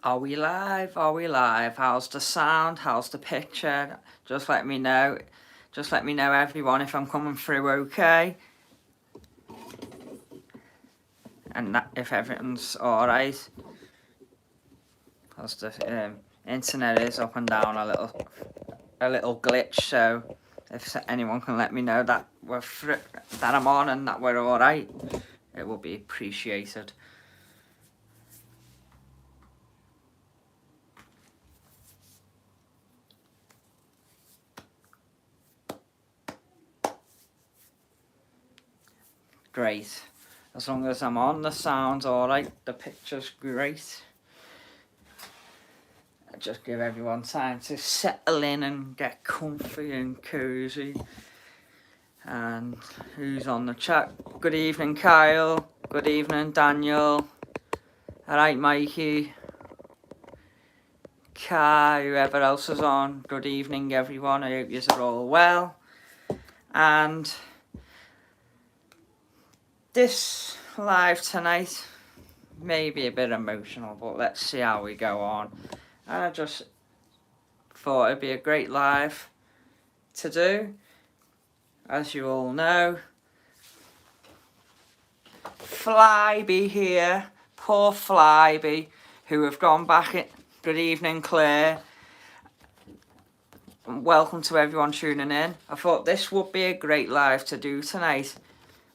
Are we live? Are we live? How's the sound? How's the picture? Just let me know. Just let me know, everyone, if I'm coming through okay. And that, if everything's alright. Because the internet is up and down a little glitch, so if anyone can let me know that that I'm on and that we're alright, it will be appreciated. Great. As long as I'm on, the sound's alright, the picture's great. Just give everyone time to settle in and get comfy and cozy. And who's on the chat? Good evening, Kyle. Good evening, Daniel. Alright, Mikey. Kai, whoever else is on. Good evening, everyone. I hope you are all well. And this live tonight may be a bit emotional, but let's see how we go on. And I just thought it'd be a great live to do. As you all know, Flyby here, poor Flyby, who have gone back in. Good evening, Claire. Welcome to everyone tuning in. I thought this would be a great live to do tonight.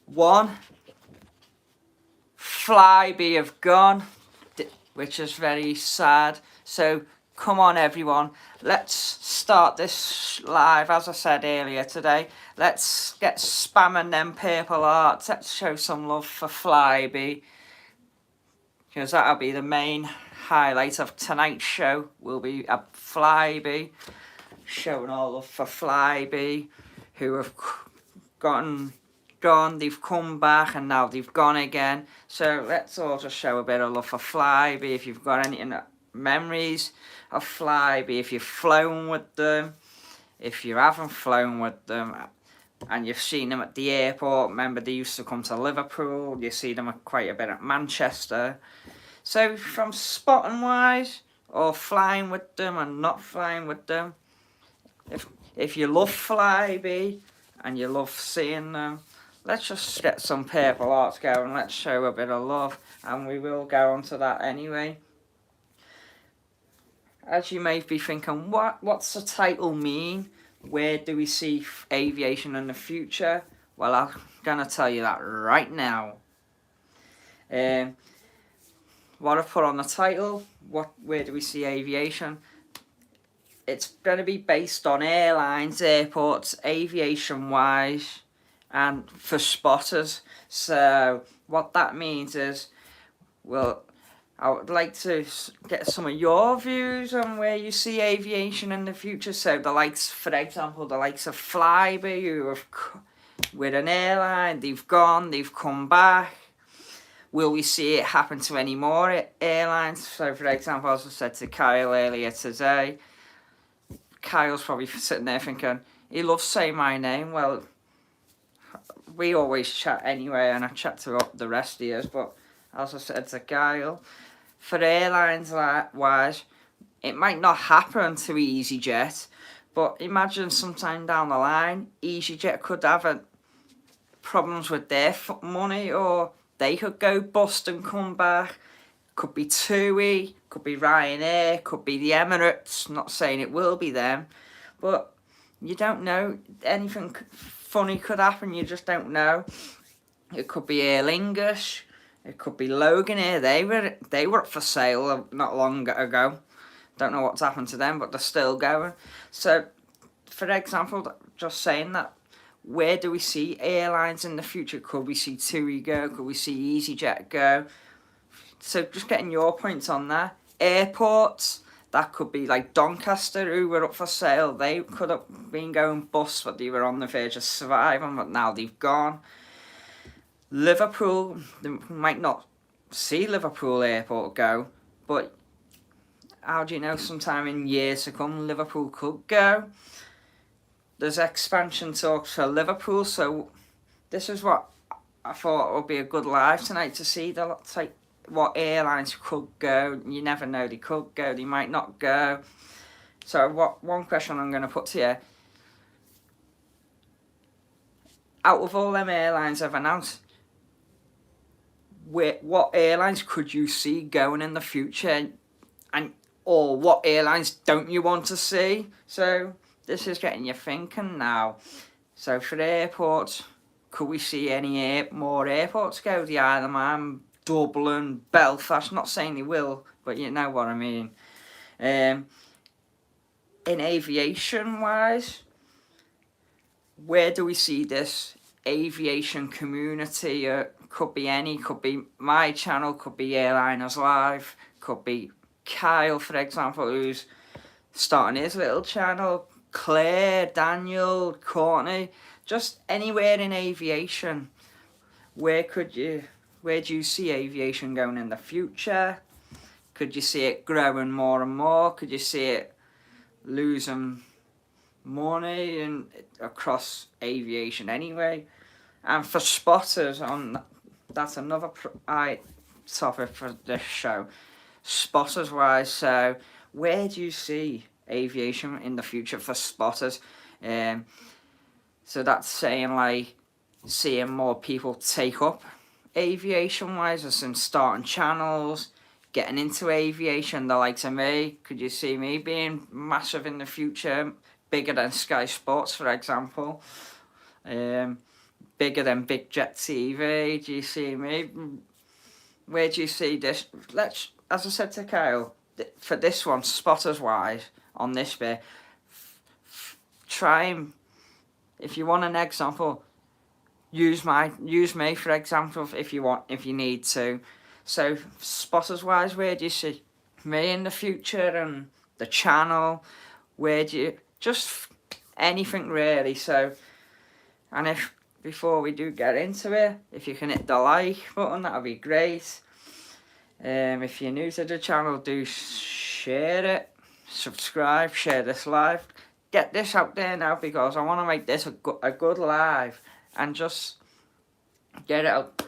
One, Flyby have gone, which is very sad. So come on, everyone. Let's start this live, as I said earlier today. Let's get spamming them purple hearts. Let's show some love for Flyby, because that'll be the main highlight of tonight's show. Will be a Flyby, showing all love for Flyby, who have gone, they've come back, and now they've gone again. So let's all just show a bit of love for Flyby. If you've got any memories of Flyby, if you've flown with them, if you haven't flown with them and you've seen them at the airport, remember they used to come to Liverpool, you see them quite a bit at Manchester. So from spotting wise, or flying with them and not flying with them, if you love Flyby and you love seeing them, let's just get some purple hearts going. Let's show a bit of love, and we will go on to that anyway. As you may be thinking, what's the title mean? Where do we see aviation in the future? Well, I'm going to tell you that right now. What I've put on the title, where do we see aviation? It's going to be based on airlines, airports, aviation-wise, and for spotters. So what that means is, well, I would like to get some of your views on where you see aviation in the future. So the likes, for example, the likes of Flyby, who have with an airline, they've gone, they've come back. Will we see it happen to any more airlines? So for example, as I said to Kyle earlier today, Kyle's probably sitting there thinking, he loves saying my name. Well, we always chat anyway, and I chat to the rest of you, but as I said to Kyle, for airlines wise, it might not happen to EasyJet, but imagine sometime down the line, EasyJet could have problems with their money, or they could go bust and come back. Could be TUI, could be Ryanair, could be the Emirates. Not saying it will be them, but you don't know. Anything funny could happen, you just don't know. It could be Aer Lingus. It could be Loganair. They were up for sale not long ago. Don't know what's happened to them, but they're still going. So, for example, just saying that, where do we see airlines in the future? Could we see TUI go? Could we see EasyJet go? So just getting your points on that. Airports, that could be like Doncaster, who were up for sale. They could have been going bust, but they were on the verge of surviving, but now they've gone. Liverpool, they might not see Liverpool Airport go, but how do you know, sometime in years to come, Liverpool could go. There's expansion talks for Liverpool, so this is what I thought would be a good live tonight, to see the what airlines could go. You never know, they could go, they might not go. So one question I'm going to put to you, out of all them airlines I've announced, what airlines could you see going in the future, and or what airlines don't you want to see? So this is getting you thinking now. So for airports, could we see any more airports go? The Isle of Man, Dublin, Belfast. Not saying they will, but you know what I mean. In aviation wise, where do we see this aviation community? Could be any, could be my channel, could be Airliners Live, could be Kyle, for example, who's starting his little channel, Claire, Daniel, Courtney, just anywhere in aviation. Where do you see aviation going in the future? Could you see it growing more and more? Could you see it losing money and across aviation anyway? And for spotters, that's another topic for this show. Spotters wise, so where do you see aviation in the future for spotters? So that's saying like seeing more people take up aviation wise, as in starting channels, getting into aviation, the likes of me. Could you see me being massive in the future, bigger than Sky Sports, for example? Bigger than Big Jet TV. Do you see me? Where do you see this? As I said to Kyle, for this one, spotters wise, on this bit, try and, if you want an example, use me for example if you need to. So spotters wise, where do you see me in the future and the channel? Where do you, just anything really. So, and if before we do get into it, if you can hit the like button, that would be great. If you're new to the channel, do share it, subscribe, share this live, get this out there now, because I want to make this a good live and just get it out.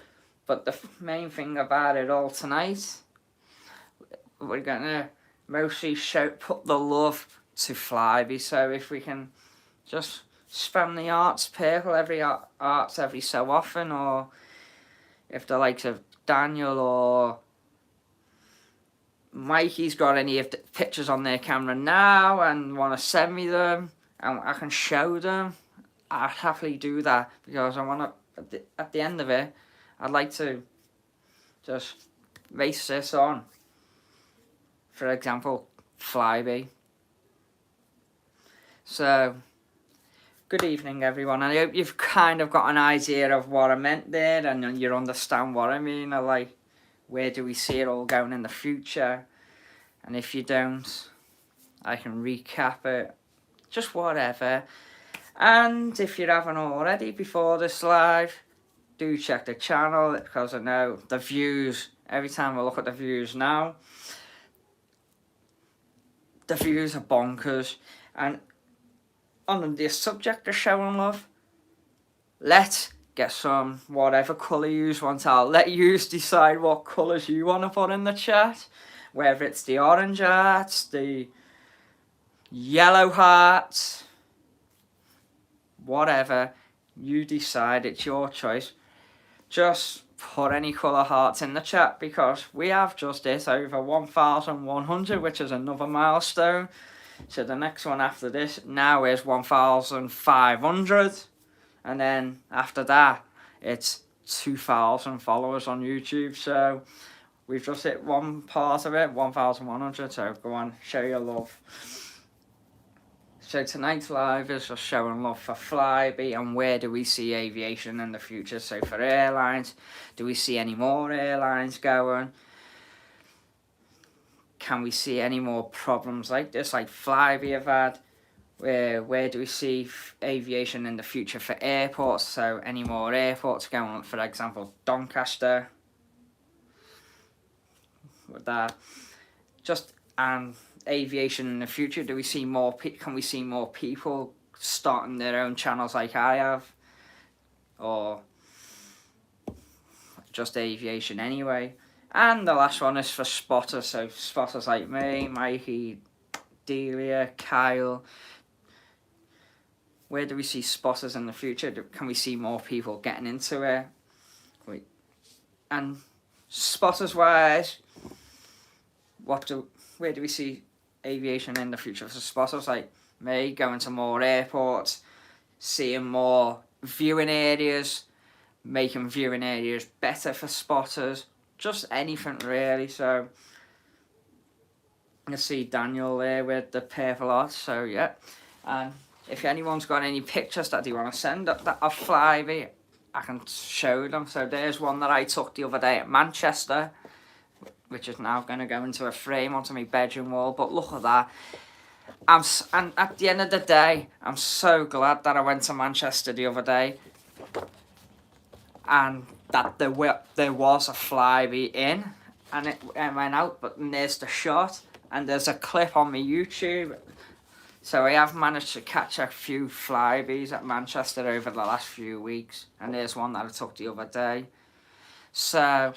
But the main thing about it all tonight, we're gonna mostly put the love to Flyby. So if we can just spam the arts purple arts every so often, or if the likes of Daniel or Mikey's got any of the pictures on their camera now and want to send me them and I can show them, I'd happily do that, because I want to, at the end of it, I'd like to just race this on, for example, Flyby. So, good evening everyone. I hope you've kind of got an idea of what I meant there and you understand what I mean. I like, where do we see it all going in the future? And if you don't, I can recap it, just whatever. And if you haven't already before this live, do check the channel, because I know the views, every time I look at the views now, the views are bonkers. And on the subject of showing love, let's get some whatever colour you want. I'll let you decide what colours you want to put in the chat, whether it's the orange hearts, the yellow hearts, whatever you decide, it's your choice. Just put any colour hearts in the chat, because we have just hit over 1,100, which is another milestone. So the next one after this now is 1,500. And then after that, it's 2,000 followers on YouTube. So we've just hit one part of it, 1,100. So go on, show your love. So tonight's live is just showing love for Flyby and where do we see aviation in the future. So for airlines, do we see any more airlines going? Can we see any more problems like this, like Flyby have had? Where do we see aviation in the future for airports? So any more airports going, for example, Doncaster. With that, just aviation in the future. Do we see more? Can we see more people starting their own channels like I have, or just aviation anyway? And the last one is for spotters, so spotters like me, Mikey, Delia, Kyle. Where do we see spotters in the future? Can we see more people getting into it? And spotters wise, where do we see aviation in the future for spotters like me? Going to more airports, seeing more viewing areas, making viewing areas better for spotters, just anything really. So you see Daniel there with the purple odds, so yeah. And if anyone's got any pictures that they want to send of Flyby, I can show them. So there's one that I took the other day at Manchester, which is now going to go into a frame onto my bedroom wall. But look at that. And at the end of the day, I'm so glad that I went to Manchester the other day and that there was a Flyby in and it went out, but there's the shot and there's a clip on my YouTube. So I have managed to catch a few Flybys at Manchester over the last few weeks, and there's one that I took the other day. So,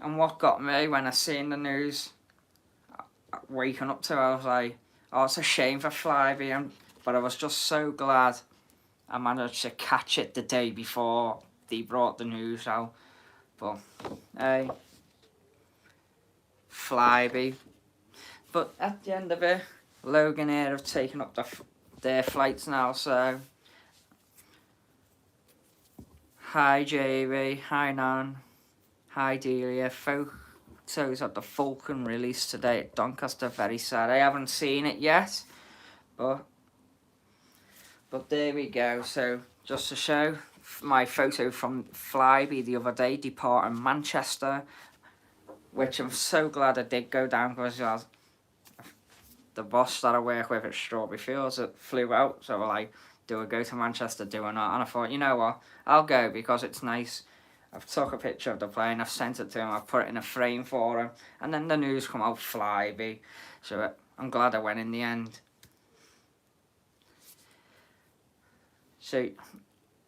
and what got me when I seen the news, waking up to, I was like, oh, it's a shame for Flyby, but I was just so glad I managed to catch it the day before they brought the news out. But, hey, Flyby. But at the end of it, Logan Air have taken up their flights now, so hi JB, hi Nan, hi Delia. Photos of the Falcon released today at Doncaster, very sad. I haven't seen it yet, but there we go. So just to show my photo from Flyby the other day departing Manchester, which I'm so glad I did go down because the boss that I work with at Strawberry Fields that flew out, so like, do I go to Manchester, do I not? And I thought, you know what, I'll go because it's nice. I've took a picture of the plane, I've sent it to him, I've put it in a frame for him, and then the news come out, Flyby, so I'm glad I went in the end. So,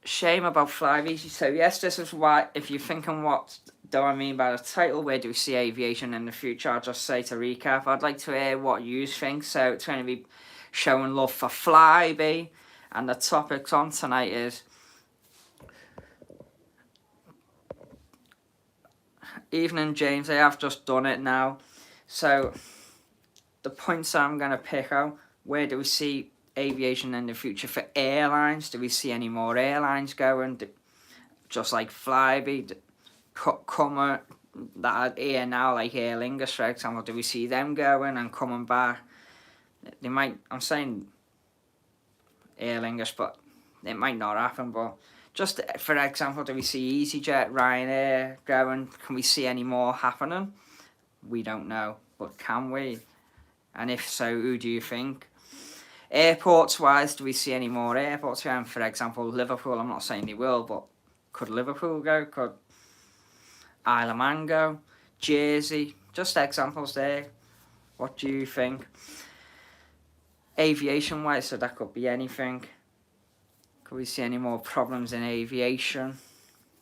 shame about Flyby. So yes, this is why, if you're thinking what do I mean by the title, where do we see aviation in the future, I'll just say to recap, I'd like to hear what you think. So it's going to be showing love for Flyby, and the topics on tonight is Evening James. I have just done it now. So the points I'm going to pick out, where do we see aviation in the future for airlines? Do we see any more airlines going, just like Flyby? Come that are here now, like Aer Lingus, for example, do we see them going and coming back? They might, I'm saying Aer Lingus, but it might not happen. But just for example, do we see EasyJet, Ryanair going? Can we see any more happening? We don't know, but can we? And if so, who do you think? Airports wise, do we see any more airports going? For example, Liverpool, I'm not saying they will, but could Liverpool go? Could Isle of Man go? Jersey? Just examples there. What do you think? Aviation wise, so that could be anything. Could we see any more problems in aviation?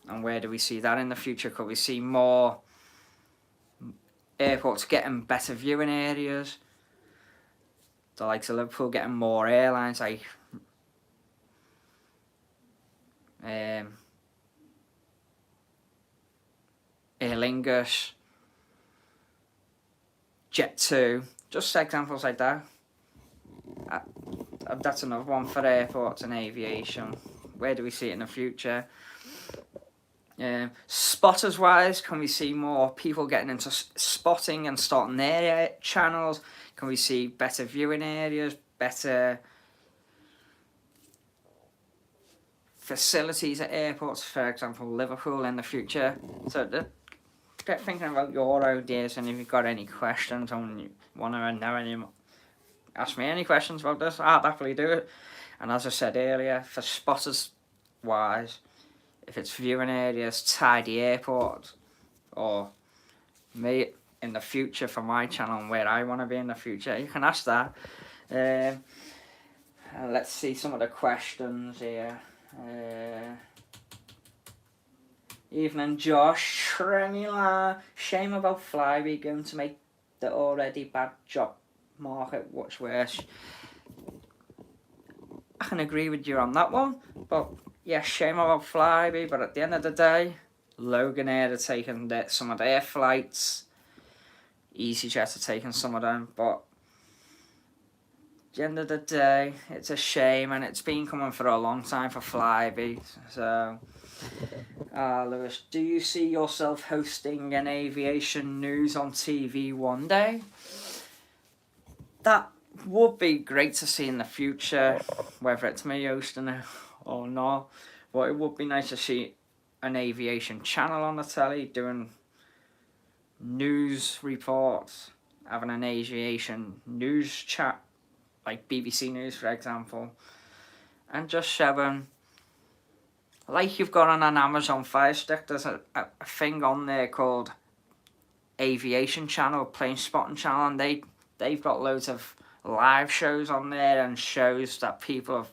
And where do we see that in the future? Could we see more airports getting better viewing areas? The likes of Liverpool getting more airlines like Aer Lingus, Jet2, just examples like that. That's another one for airports and aviation. Where do we see it in the future? Spotters wise, can we see more people getting into spotting and starting their channels? Can we see better viewing areas, better facilities at airports, for example Liverpool in the future? So get thinking about your ideas, and if you've got any questions or you want to know any, ask me any questions about this, I'll happily do it. And as I said earlier, for spotters wise, if it's viewing areas, tidy airports, or me in the future for my channel and where I want to be in the future, you can ask that. Let's see some of the questions here. Evening, Josh. Tremula. Shame about Flybe going to make the already bad job market much worse. I can agree with you on that one, but yeah, shame about Flybe. But at the end of the day, Logan Air are taking some of their flights. EasyJet are taking some of them, but at the end of the day, it's a shame, and it's been coming for a long time for Flybe. So, Lewis, do you see yourself hosting an aviation news on TV one day? That would be great to see in the future, whether it's me hosting it or not. But it would be nice to see an aviation channel on the telly doing news reports, having an aviation news chat, like BBC News for example, and just showing, like you've got on an Amazon Fire Stick, there's a thing on there called Aviation Channel, Plane Spotting Channel, and they've got loads of live shows on there and shows that people have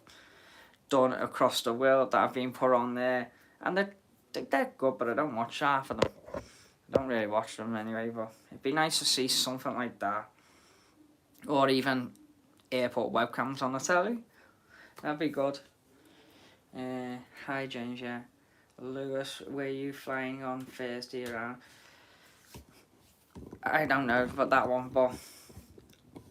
done across the world that have been put on there, and they're good, but I don't watch half of them. I don't really watch them anyway, but it'd be nice to see something like that, or even airport webcams on the telly. That'd be good. Hi James, yeah. Lewis, were you flying on Thursday around? I don't know about that one, but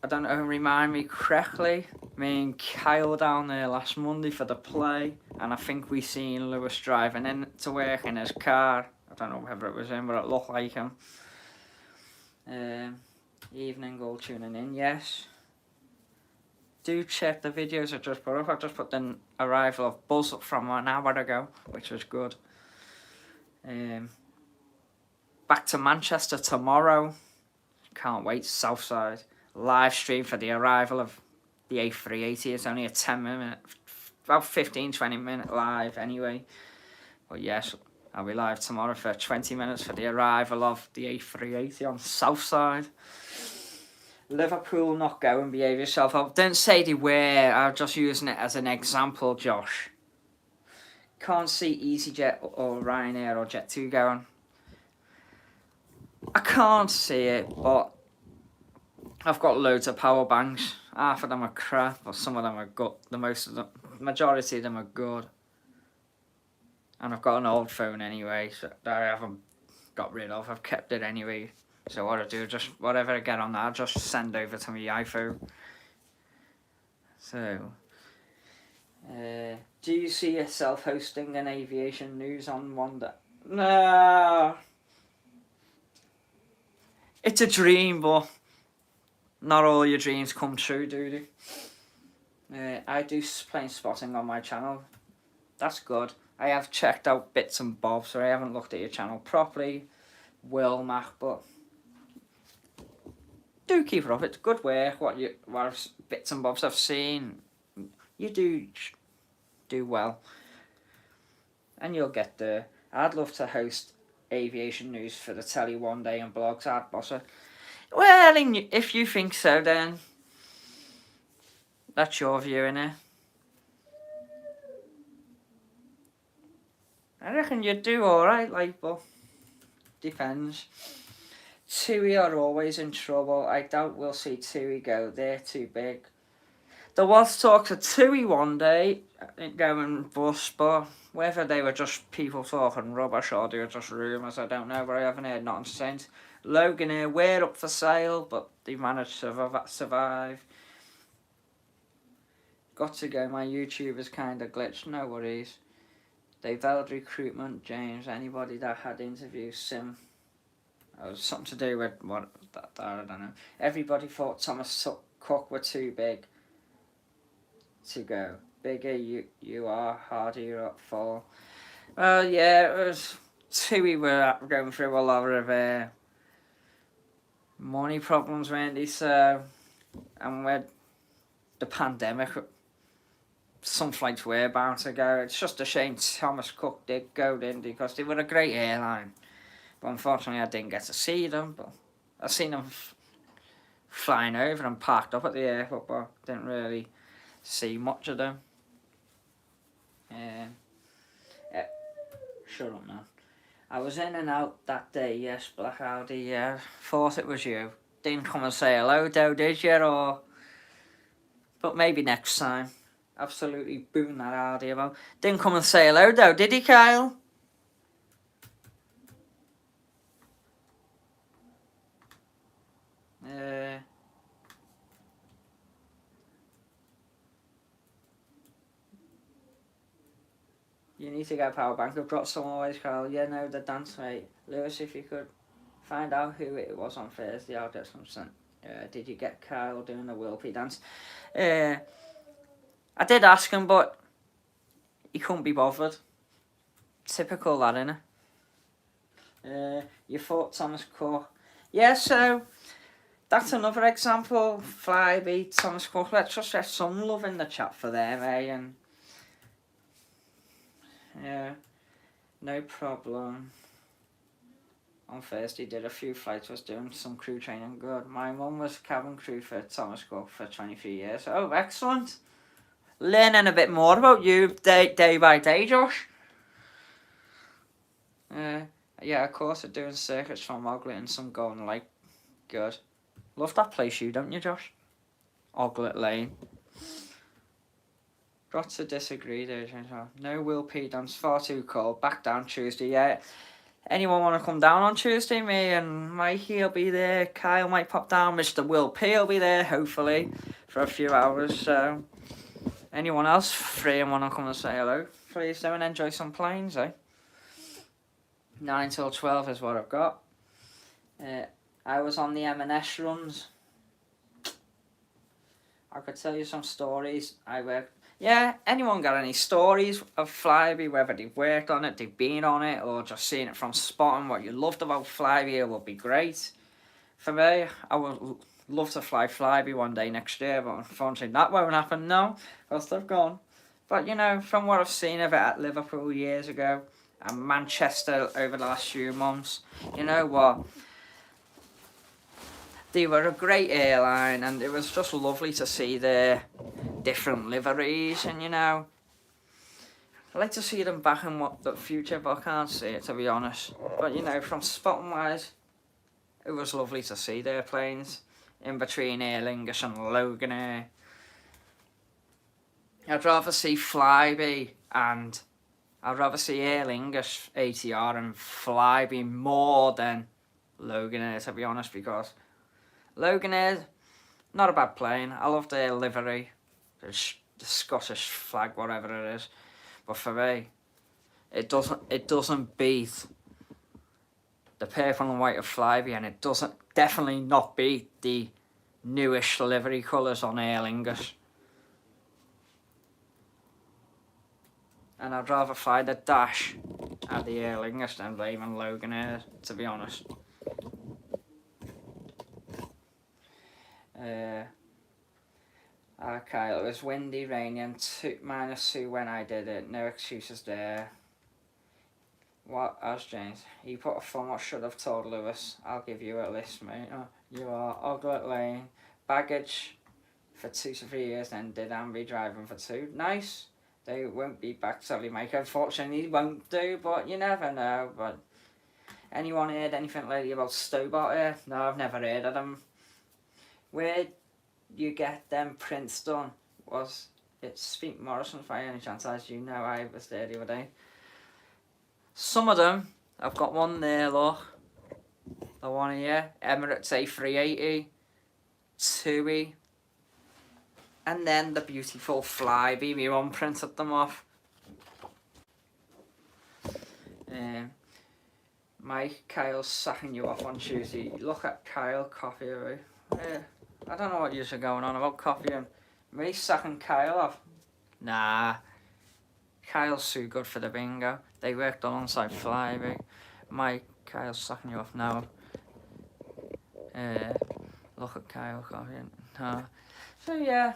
I don't know, remind me correctly, me and Kyle down there last Monday for the play, and I think we seen Lewis driving in to work in his car. I don't know whether it was him, but it looked like him. Evening, all tuning in, yes. Do check the videos I just put up. I just put the arrival of Buzz up from an hour ago, which was good. Back to Manchester tomorrow. Can't wait, Southside. Live stream for the arrival of the A380. It's only a 10-minute, about 15-20 minute live anyway. But yes, I'll be live tomorrow for 20 minutes for the arrival of the A380 on Southside. Liverpool not going, behave yourself. I didn't say they were, I'm just using it as an example, Josh. Can't see EasyJet or Ryanair or Jet2 going. I can't see it, but I've got loads of power banks. Half of them are crap, but some of them are good. Majority of them are good. And I've got an old phone anyway, so that I haven't got rid of. I've kept it anyway. So what I do, just whatever I get on that, I'll just send over to my iPhone. So, do you see yourself hosting an aviation news on one day? No. It's a dream, but not all your dreams come true, do they? I do plane spotting on my channel. That's good. I have checked out bits and bobs, so I haven't looked at your channel properly. Will Mac, but do keep it up. It's good work. What bits and bobs I've seen, you do well, and you'll get there. I'd love to host aviation news for the telly one day and blogs. I'd boss it. Well, if you think so, then that's your view, innit? I reckon you'd do alright, like, but depends. TUI are always in trouble. I doubt we'll see TUI go. They're too big. There was talk of TUI one day going bust, but whether they were just people talking rubbish or they were just rumours, I don't know, but I haven't heard nothing since. Logan Air were up for sale, but they managed to survive. Got to go, my YouTube is kind of glitched, no worries. They've held recruitment, James, anybody that had interviews, it was something to do with what that I don't know. Everybody thought Thomas Cook were too big to go. Bigger you are, harder you're up for. Well, yeah, it was TUI were going through a lot of money problems, weren't they? So, and with the pandemic, some flights were bound to go. It's just a shame Thomas Cook did go, didn't he? Because they were a great airline. But unfortunately, I didn't get to see them. But I seen them flying over and parked up at the airport, but didn't really see much of them. Shut up now. I was in and out that day, yes, Black Audi, yeah. Thought it was you. Didn't come and say hello, though, did you? Or... But maybe next time. Absolutely booing that Audi about. Didn't come and say hello, though, did he, Kyle? You need to get a power bank. I've got some always, Kyle. Yeah, no, the dance, mate. Lewis, if you could find out who it was on Thursday, I'll get something. Did you get Kyle doing the Wilpie dance? I did ask him, but he couldn't be bothered. Typical that, innit? Your thoughts Thomas Cook? Yeah, so that's another example. Flyby, Thomas Cook. Let's just get some love in the chat for them, eh? And yeah, no problem. On Thursday, did a few flights, was doing some crew training. Good. My mum was cabin crew for Thomas Cook for 23 years. Oh, excellent. Learning a bit more about you day by day, Josh. Yeah, of course, they're doing circuits from Oglet and some Golden Lake. Good. Love that place, you, don't you, Josh? Oglet Lane. Got to disagree there. No Will P dance, far too cold. Back down Tuesday, yeah. Anyone want to come down on Tuesday? Me and Mikey will be there. Kyle might pop down. Mr. Will P will be there, hopefully, for a few hours. So, anyone else free and want to come and say hello? Please do and enjoy some planes, eh? 9 till 12 is what I've got. I was on the M&S runs. I could tell you some stories. Yeah, anyone got any stories of Flyby, whether they've worked on it, they've been on it, or just seen it from spotting what you loved about Flyby, it would be great. For me, I would love to fly Flyby one day next year, but unfortunately that won't happen now, because they've gone. But, you know, from what I've seen of it at Liverpool years ago, and Manchester over the last few months, you know what? They were a great airline, and it was just lovely to see their different liveries, and you know, I'd like to see them back in the future, but I can't see it, to be honest. But you know, from spotting wise, it was lovely to see their planes in between Aer Lingus and Loganair. I'd rather see Flyby and I'd rather see Aer Lingus ATR and Flyby more than Loganair, to be honest, because Loganair, not a bad plane. I love their livery, the Scottish flag, whatever it is. But for me, it doesn't beat the purple and white of Flyby, and it doesn't definitely not beat the newish livery colours on Aer Lingus. And I'd rather fly the Dash at the Aer Lingus than even Loganair, to be honest. Kyle, it was windy, rainy, and -2 when I did it. No excuses there. What? Asked James. He put a phone. What should have told Lewis? I'll give you a list, mate. Oh, you are Oglet Lane. Baggage for 2 to 3 years, then did Ambi driving for 2. Nice. They won't be back, sorry, Mike. Unfortunately, won't do, but you never know. But anyone heard anything lately about Stobart here? No, I've never heard of them. Where you get them prints done? Was it Speak Morrison's by any chance? As you know, I was there the other day. Some of them, I've got one there, look. The one here, Emirates A380, TUI, and then the beautiful Flyby. My mum printed them off. Mike, Kyle's sacking you off on Tuesday. Look at Kyle coffee away. I don't know what you're going on about coffee and me sacking Kyle off. Nah, Kyle's too good for the bingo. They worked alongside Flyby. Kyle's sacking you off now. Look at Kyle coffee. No. So yeah,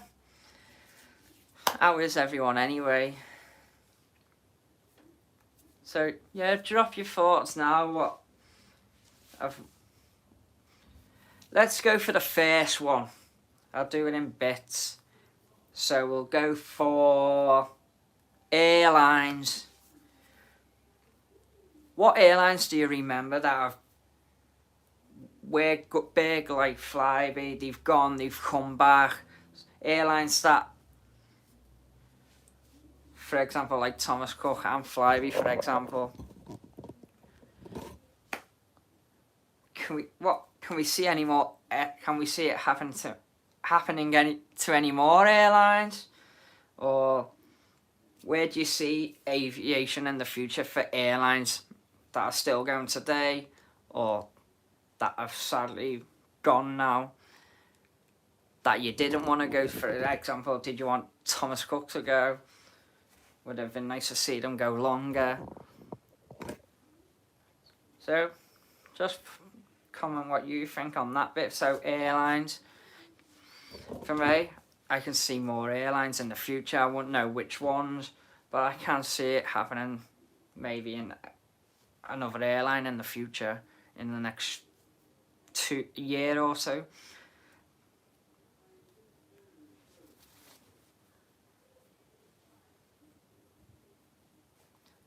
how is everyone anyway? So yeah, drop your thoughts now. Let's go for the first one. I'll do it in bits. So we'll go for airlines. What airlines do you remember that have big like Flybe? They've gone, they've come back. Airlines that, for example, like Thomas Cook and Flybe, for example. Can we see any more? Can we see it happening to any more airlines? Or where do you see aviation in the future for airlines that are still going today, or that have sadly gone now, that you didn't want to go? For example, did you want Thomas Cook to go? Would have been nice to see them go longer. So, just comment what you think on that bit. So, airlines, for me, I can see more airlines in the future. I wouldn't know which ones, but I can see it happening maybe in another airline in the future, in the next year or so.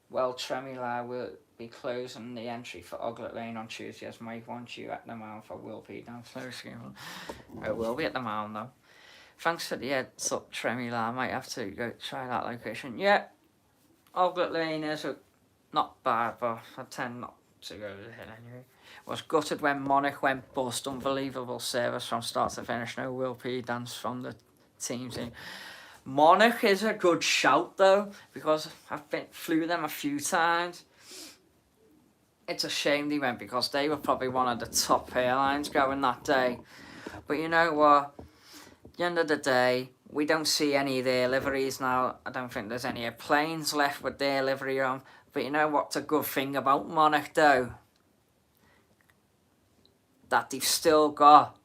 Well, Tremula will be closing the entry for Oglet Lane on Tuesday, as Mike wants you at the Mound for Will P down slow scheme. It will be at the Mound though. Thanks for the heads up, Tremula. I might have to go try that location. Yeah, Oglet Lane is not bad, but I tend not to go to the hill anyway. Was gutted when Monarch went bust. Unbelievable service from start to finish. No Will P dance from the team. Monarch is a good shout though, because I've flew them a few times. It's a shame they went, because they were probably one of the top airlines going that day. But you know what? At the end of the day, we don't see any of their liveries now. I don't think there's any planes left with their livery on. But you know what's a good thing about Monarch though? That they've still got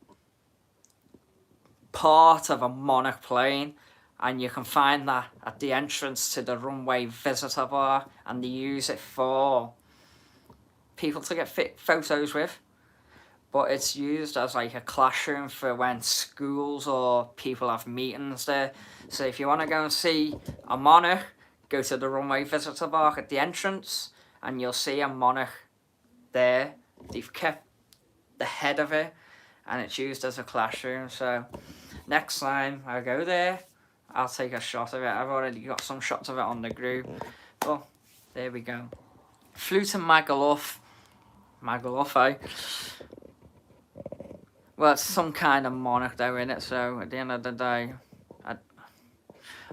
part of a Monarch plane, and you can find that at the entrance to the runway visitor bar, and they use it for people to get photos with. But it's used as like a classroom for when schools or people have meetings there. So if you want to go and see a Monarch, go to the runway visitor bar at the entrance, and you'll see a Monarch there. They've kept the head of it, and it's used as a classroom. So next time I go there, I'll take a shot of it. I've already got some shots of it on the group. But there we go. Flew to Magaluf, eh? Well, it's some kind of Monarch though, in it. So at the end of the day,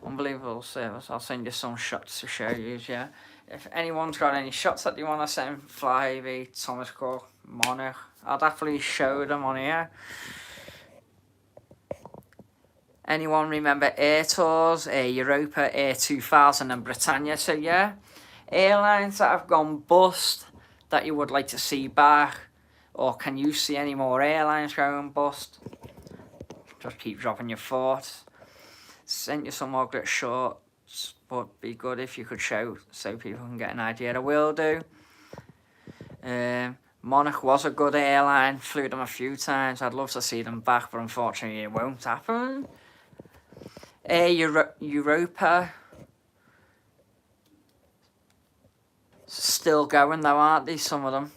unbelievable service. I'll send you some shots to show you. Yeah. If anyone's got any shots that you want to send, Flybe, Thomas Cook, Monarch, I'll definitely show them on here. Anyone remember Air Tours, Air Europa, Air 2000 and Britannia? So yeah, airlines that have gone bust that you would like to see back, or can you see any more airlines going bust? Just keep dropping your thoughts. Sent you some ugly shorts, but be good if you could show so people can get an idea. I will do. Monarch was a good airline, flew them a few times. I'd love to see them back, but unfortunately it won't happen. Air Europa, still going though, aren't they, some of them?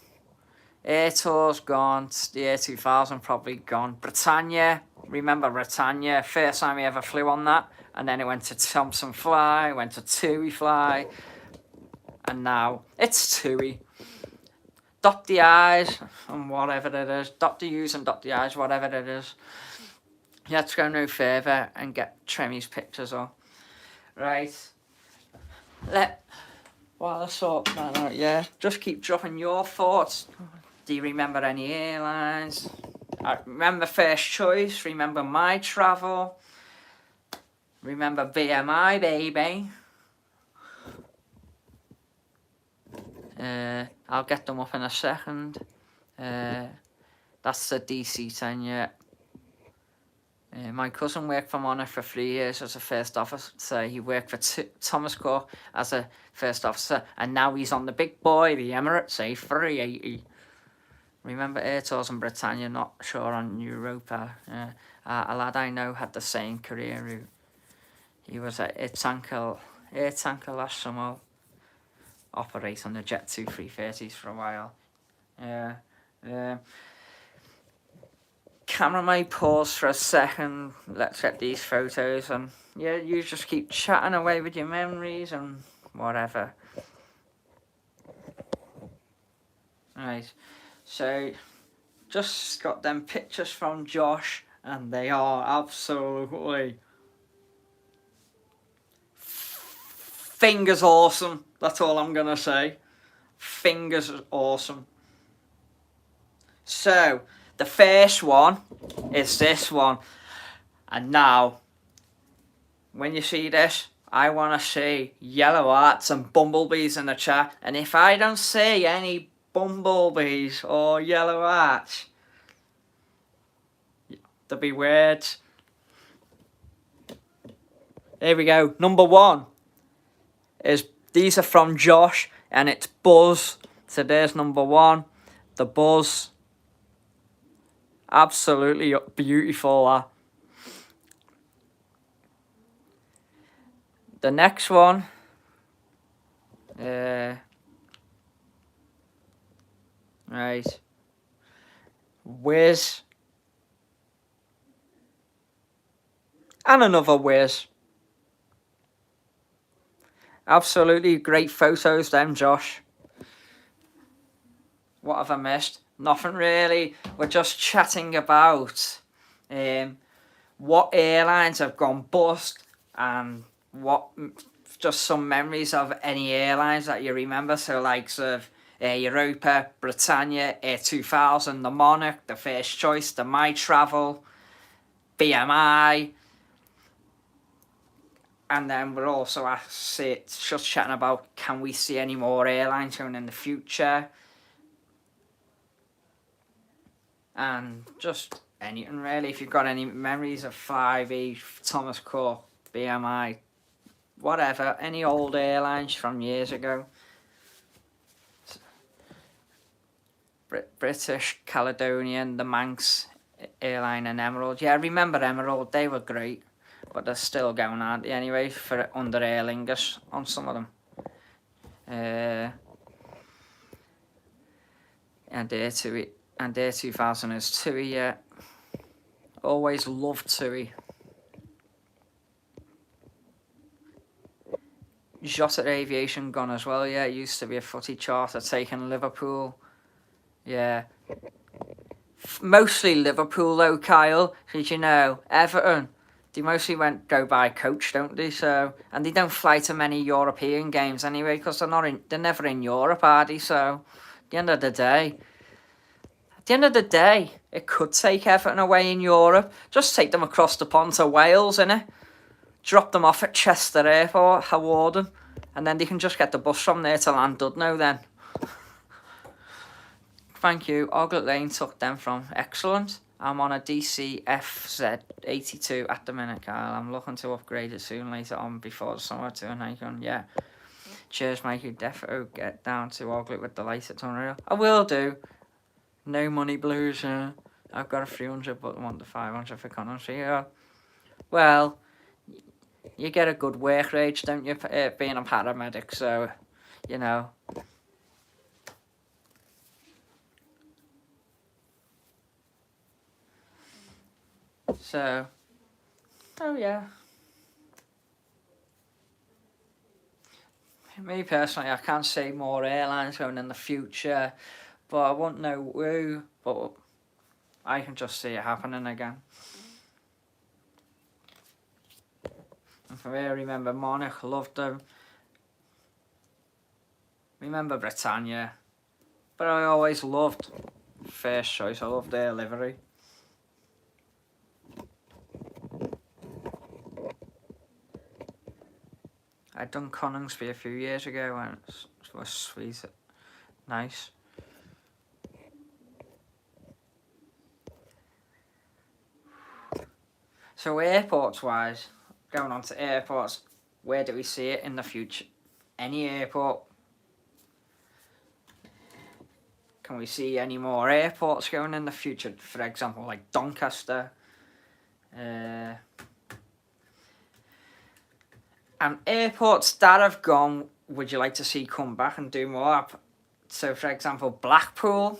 Air Tours gone, the Air 2000 probably gone. Britannia, remember Britannia, first time we ever flew on that, and then it went to Thompson Fly, went to TUI Fly, and now it's TUI. Dot the I's and whatever it is, dot the U's and dot the I's, whatever it is. Let's go no further and get Tremmy's pictures on. Right. While I sort that out, yeah, just keep dropping your thoughts. Do you remember any airlines? Remember First Choice? Remember My Travel? Remember BMI, baby? I'll get them up in a second. That's the DC-10, yeah. My cousin worked for Monarch for 3 years as a first officer. He worked for Thomas Cook as a first officer, and now he's on the big boy, the Emirates A380. Remember Air Tours and Britannia? Not sure on Europa. A lad I know had the same career route. He was at Air Tanker last summer. operate on the Jet 330s for a while. Yeah. Camera may pause for a second. Let's get these photos, and yeah, you just keep chatting away with your memories and whatever. Right, so just got them pictures from Josh, and they are absolutely fingers awesome. That's all I'm gonna say. Fingers awesome. So the first one is this one, and now when you see this, I want to see yellow hearts and bumblebees in the chat, and if I don't see any bumblebees or yellow hearts, there'll be words. Here we go. Number one is, these are from Josh, and it's Buzz. So there's number one, the Buzz. Absolutely beautiful. The next one, right, Whiz, and another Whiz. Absolutely great photos then, Josh. What have I missed? Nothing really. We're just chatting about what airlines have gone bust, and what, just some memories of any airlines that you remember. So likes of Air Europa, Britannia, Air 2000, the Monarch, the First Choice, the My Travel, BMI. And then we're also just chatting about, can we see any more airlines going in the future? And just anything really. If you've got any memories of 5E, Thomas Cook, BMI, whatever, any old airlines from years ago. British, Caledonian, the Manx airline, and Emerald. Yeah, I remember Emerald, they were great. But they're still going, aren't they, anyway, for under Aer Lingus on some of them. And Air 2000 is TUI, yeah. Always loved TUI. Jota Aviation gone as well, yeah. It used to be a footy charter taking Liverpool. Yeah. Mostly Liverpool though, Kyle. Because, you know, Everton, they mostly go by coach, don't they? So, and they don't fly to many European games anyway, because they're never in Europe, are they? So, at the end of the day, it could take Everton away in Europe. Just take them across the pond to Wales, innit? Drop them off at Chester Airport, Hawarden, and then they can just get the bus from there to Llandudno then. Thank you. Oglet Lane took them from. Excellent. I'm on a DCFZ 82 at the minute, Kyle. I'm looking to upgrade it soon, later on, before the summer, to an Icon. Yeah. Cheers, Mikey. Defo get down to Oglet with the lights. It's unreal. I will do. No money blues. I've got a 300, but I want the 500 for Connors. Yeah. Well, you get a good work rate, don't you, being a paramedic? So, you know. So, oh yeah. Me personally, I can't see more airlines going in the future, but I won't know who, but I can just see it happening again. And for me, I remember Monarch, loved them. Remember Britannia, but I always loved First Choice. I loved their livery. I'd done Coningsby a few years ago, and it was sweet, nice. So airports wise, going on to airports, where do we see it in the future? Any airport? Can we see any more airports going in the future? For example, like Doncaster. And airports that have gone would you like to see come back and do more? So, for example, Blackpool,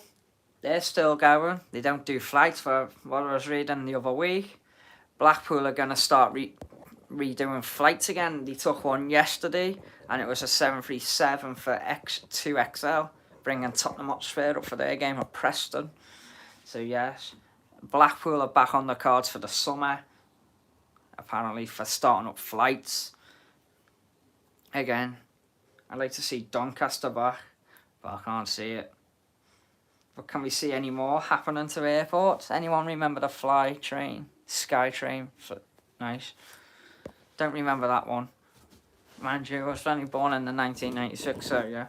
they're still going. They don't do flights for what I was reading the other week. Blackpool are going to start redoing flights again. They took one yesterday, and it was a 737 for X2XL, bringing Tottenham Hotspur up for their game at Preston. So, yes, Blackpool are back on the cards for the summer, apparently for starting up flights. Again, I'd like to see Doncaster back, but I can't see it. But can we see any more happening to airports? Anyone remember the Fly train? Sky train? Nice. Don't remember that one. Mind you, I was only born in the 1996, so yeah.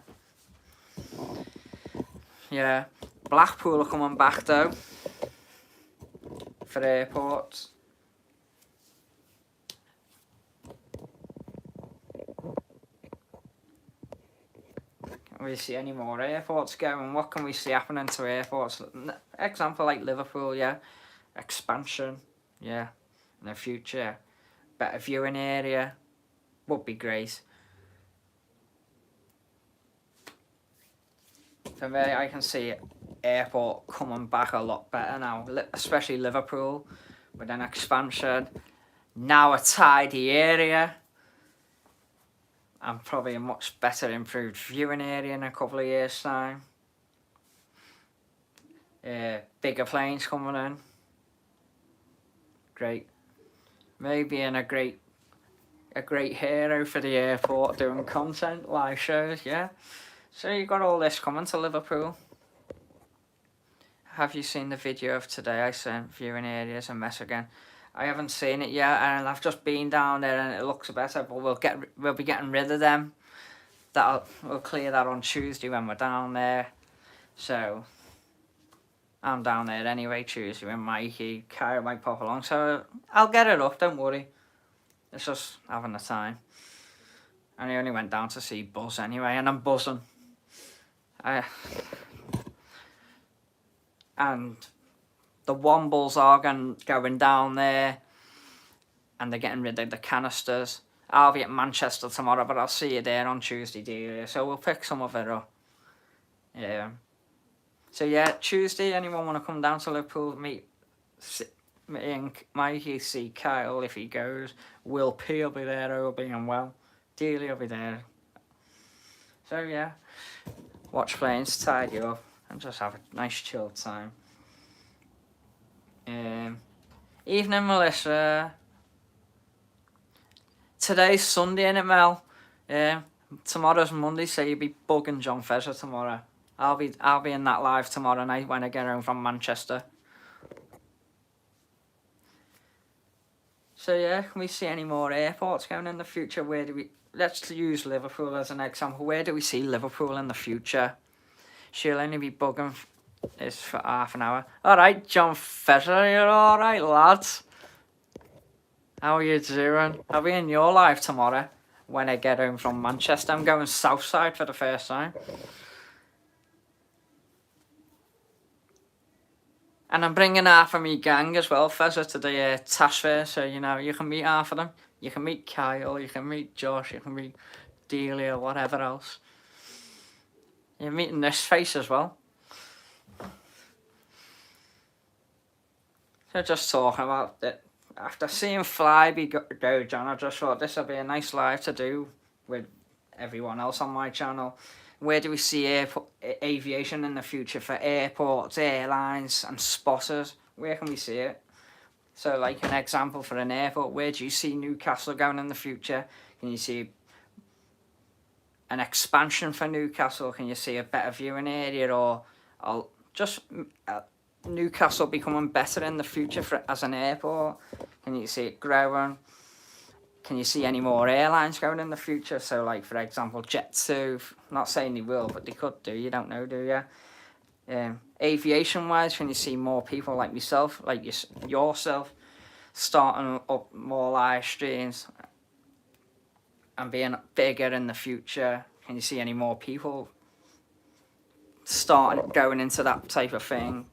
Yeah. Blackpool are coming back though. For airports. Can we see any more airports going? What can we see happening to airports? Example like Liverpool, yeah. Expansion, yeah. In the future. Better viewing area. Would be great. For me, I can see airport coming back a lot better now. Especially Liverpool. With an expansion. Now a tidy area. And probably a much better improved viewing area in a couple of years' time. Bigger planes coming in. Great. Maybe in a great hero for the airport doing content, live shows, yeah. So you got all this coming to Liverpool. Have you seen the video of today I sent viewing areas a mess again? I haven't seen it yet, and I've just been down there and it looks better, but we'll be getting rid of them. We'll clear that on Tuesday when we're down there. So I'm down there anyway Tuesday with Mikey. Kyle might pop along, so I'll get it up, don't worry. It's just having the time. And I only went down to see Buzz anyway, and I'm buzzing. And the Wombles are going down there, and they're getting rid of the canisters. I'll be at Manchester tomorrow, but I'll see you there on Tuesday, dear. So we'll pick some of it up. Yeah. So yeah, Tuesday, anyone want to come down to Liverpool, meet me and Mikey, see Kyle if he goes. Will P will be there, all being well. Dealey will be there. So yeah, watch planes, tidy up, and just have a nice chilled time. Evening, Melissa. Today's Sunday, innit, Mel? Tomorrow's Monday, so you'll be bugging John Fezzer tomorrow. I'll be in that live tomorrow night when I get home from Manchester. So yeah, can we see any more airports going in the future? Let's use Liverpool as an example. Where do we see Liverpool in the future? She'll only be bugging this for half an hour. Alright, John Fezzer, you're alright, lads. How are you doing? I'll be in your live tomorrow when I get home from Manchester. I'm going Southside for the first time. And I'm bringing half of me gang as well, Fezzer, to the Tash Fair, so you know, you can meet half of them. You can meet Kyle, you can meet Josh, you can meet Delia, whatever else. You're meeting this face as well. So just talking about it. After seeing Flyby go, John, I just thought this would be a nice live to do with everyone else on my channel. Where do we see aviation in the future for airports, airlines and spotters? Where can we see it? So like an example for an airport, where do you see Newcastle going in the future? Can you see an expansion for Newcastle? Can you see a better viewing area, or just Newcastle becoming better in the future as an airport? Can you see it growing? Can you see any more airlines going in the future? So like, for example, Jet2, not saying they will, but they could do, you don't know, do you? Aviation wise, can you see more people like myself, like yourself, starting up more live streams and being bigger in the future? Can you see any more people starting going into that type of thing?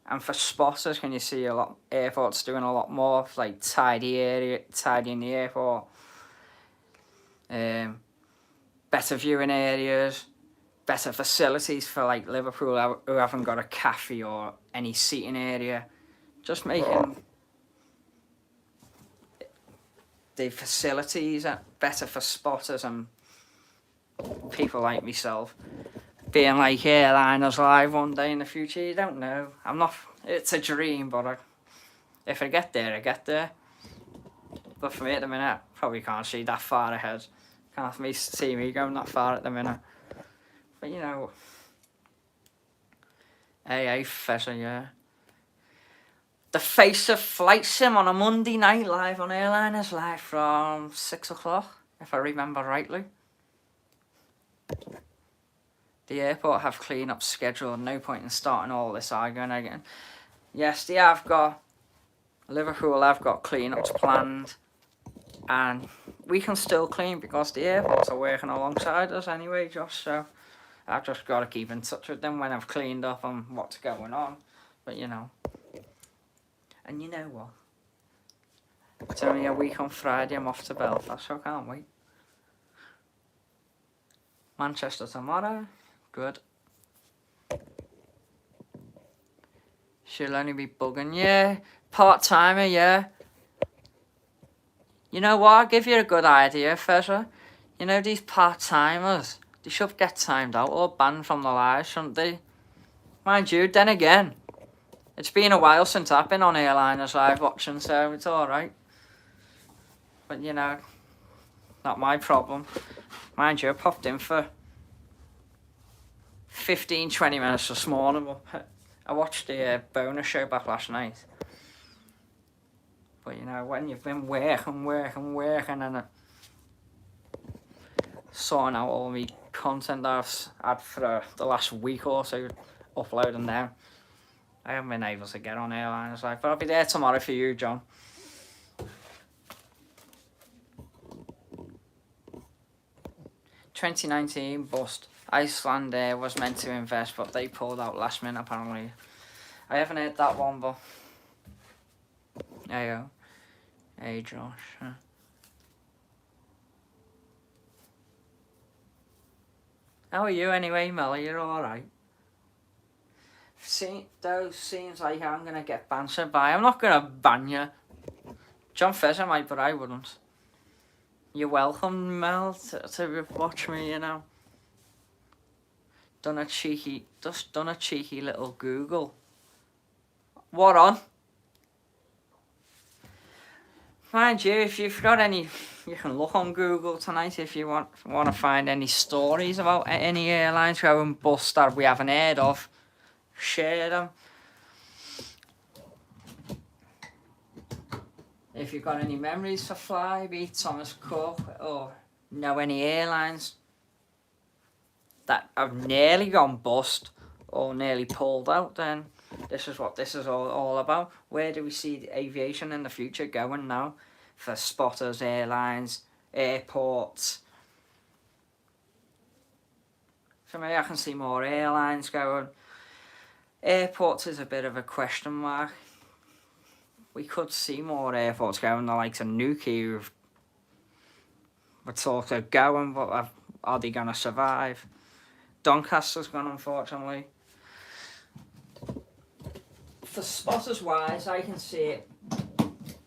And for spotters, can you see a lot airports doing a lot more, like tidying the airport? better viewing areas, better facilities for like Liverpool who haven't got a cafe or any seating area. Just making the facilities better for spotters and people like myself. Being like airliners live one day in the future, you don't know. It's a dream, but if I get there, I get there. But for me at the minute, probably can't see that far ahead. Can't see me going that far at the minute. But you know, hey, Fezzer, yeah. The face of flight sim on a Monday night live on Airliners Live from 6 o'clock, if I remember rightly. The airport have clean-up scheduled, no point in starting all this arguing again. Yes, they have got, Liverpool have got clean-ups planned, and we can still clean because the airports are working alongside us anyway, Josh, so I've just got to keep in touch with them when I've cleaned up on what's going on, but you know. And you know what? It's only a week on Friday, I'm off to Belfast, so I can't wait. Manchester tomorrow, good. She'll only be bugging, yeah. Part-timer, yeah. You know what, I'll give you a good idea, Fezzer. You know these part-timers, they should get timed out or banned from the live, shouldn't they? Mind you, then again, it's been a while since I've been on Airliners Live watching, so it's alright. But you know, not my problem. Mind you, I popped in for 15-20 minutes this morning. I watched the bonus show back last night. But you know, when you've been working and sorting out all my content that I've had for the last week or so, uploading now, I haven't been able to get on Airliners Live, but I'll be there tomorrow for you, John. $2019 bust. Iceland was meant to invest, but they pulled out last minute apparently. I haven't heard that one, but hey Josh. How are you anyway, Mel? You're alright? Those seems like I'm gonna get banned by. I'm not gonna ban you. John Fezzer might, but I wouldn't. You're welcome, Mel, to watch me, you know. Done a cheeky little Google. What on? Mind you, if you've got any, you can look on Google tonight if you want to find any stories about any airlines going bust that we haven't heard of. Share them. If you've got any memories for Flybe, Thomas Cook, or know any airlines that have nearly gone bust or nearly pulled out, then this is what this is all about. Where do we see the aviation in the future going now? For spotters, airlines, airports. For me, I can see more airlines going. Airports is a bit of a question mark. We could see more airports going, the likes of Newquay. We're talk of going, but are they going to survive? Doncaster's gone, unfortunately. For spotters wise, I can see it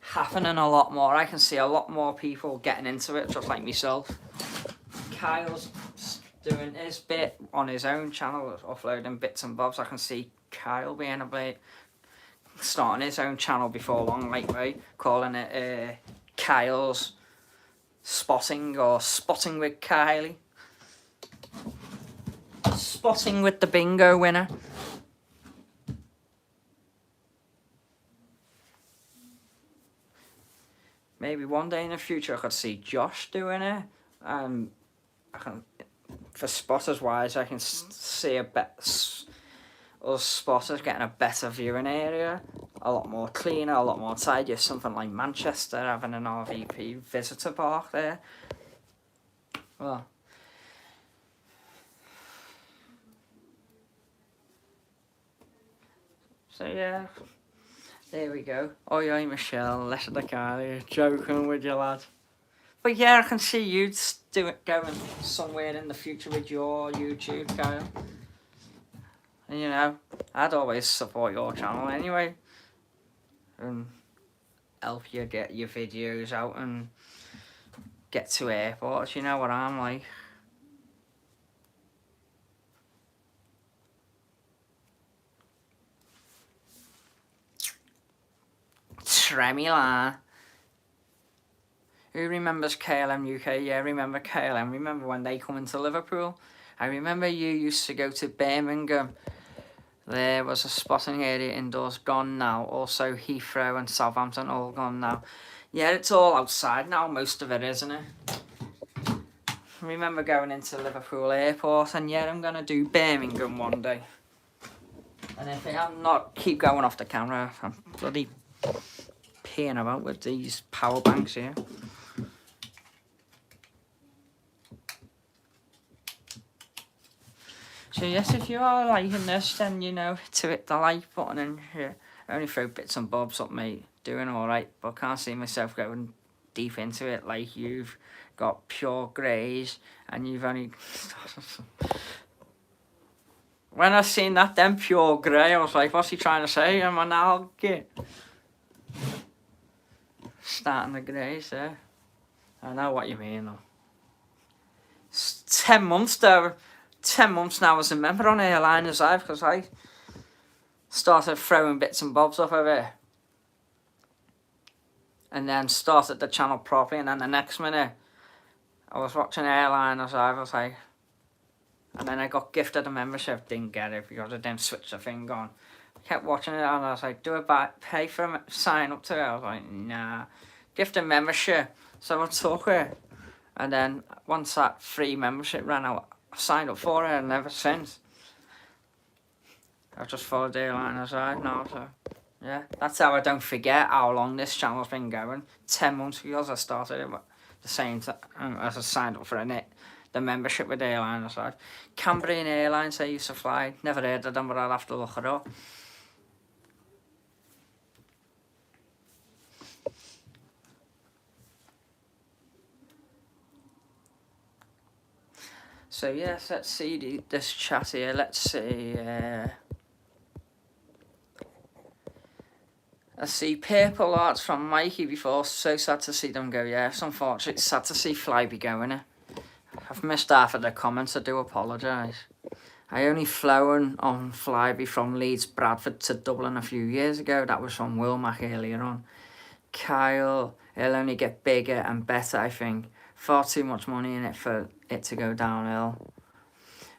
happening a lot more. I can see a lot more people getting into it, just like myself. Kyle's doing his bit on his own channel, uploading bits and bobs. I can see Kyle being a bit, starting his own channel before long, like me, calling it Kyle's Spotting or Spotting with Kylie. Spotting with the bingo winner. Maybe one day in the future I could see Josh doing it. For spotters wise, I can see us spotters getting a better viewing area, a lot more cleaner, a lot more tidier. Something like Manchester having an RVP visitor park there. Well, so yeah, there we go. Oi, Michelle, less of the car here, joking with you, lad. But yeah, I can see you going somewhere in the future with your YouTube, Kyle. And you know, I'd always support your channel anyway. And help you get your videos out and get to airports, you know what I'm like. Tremula. Who remembers KLM UK? Yeah, remember KLM. Remember when they come into Liverpool? I remember you used to go to Birmingham. There was a spotting area indoors, gone now. Also Heathrow and Southampton, all gone now. Yeah, it's all outside now, most of it, isn't it? I remember going into Liverpool Airport, and yeah, I'm going to do Birmingham one day. And if I'm not, keep going off the camera. I'm bloody peeing about with these power banks here. So yes, if you are liking this, then you know, to hit the like button, and yeah, I only throw bits and bobs up, mate. Doing alright, but can't see myself going deep into it like you've got pure greys, and you've only... When I seen that then pure grey, I was like, what's he trying to say? I'm an algae. Starting the greys there. I know what you mean though. It's 10 months though. 10 months now as a member on Airliners Live, because I started throwing bits and bobs up of it. And then started the channel properly, and then the next minute I was watching Airliners Live, I was like... And then I got gifted a membership, didn't get it because I didn't switch the thing on. I kept watching it and I was like, do it back, pay for a sign up to it. I was like, nah, gift a membership. So I took it. And then once that free membership ran out, I signed up for it, and ever since I've just followed the Airliners Live now. So yeah, that's how I don't forget how long this channel's been going. 10 months because I started it the same time as I signed up for the membership with Airliners Live. Cambrian Airlines, they used to fly. Never heard of them, but I'll have to look it up. So yes, let's see this chat here. Let's see. I see purple hearts from Mikey before. So sad to see them go. Yeah, it's unfortunate. It's sad to see Flybe going. I've missed half of the comments. I do apologise. I only flown on Flybe from Leeds, Bradford to Dublin a few years ago. That was from Wilmach earlier on. Kyle, it'll only get bigger and better, I think. Far too much money in it for it to go downhill.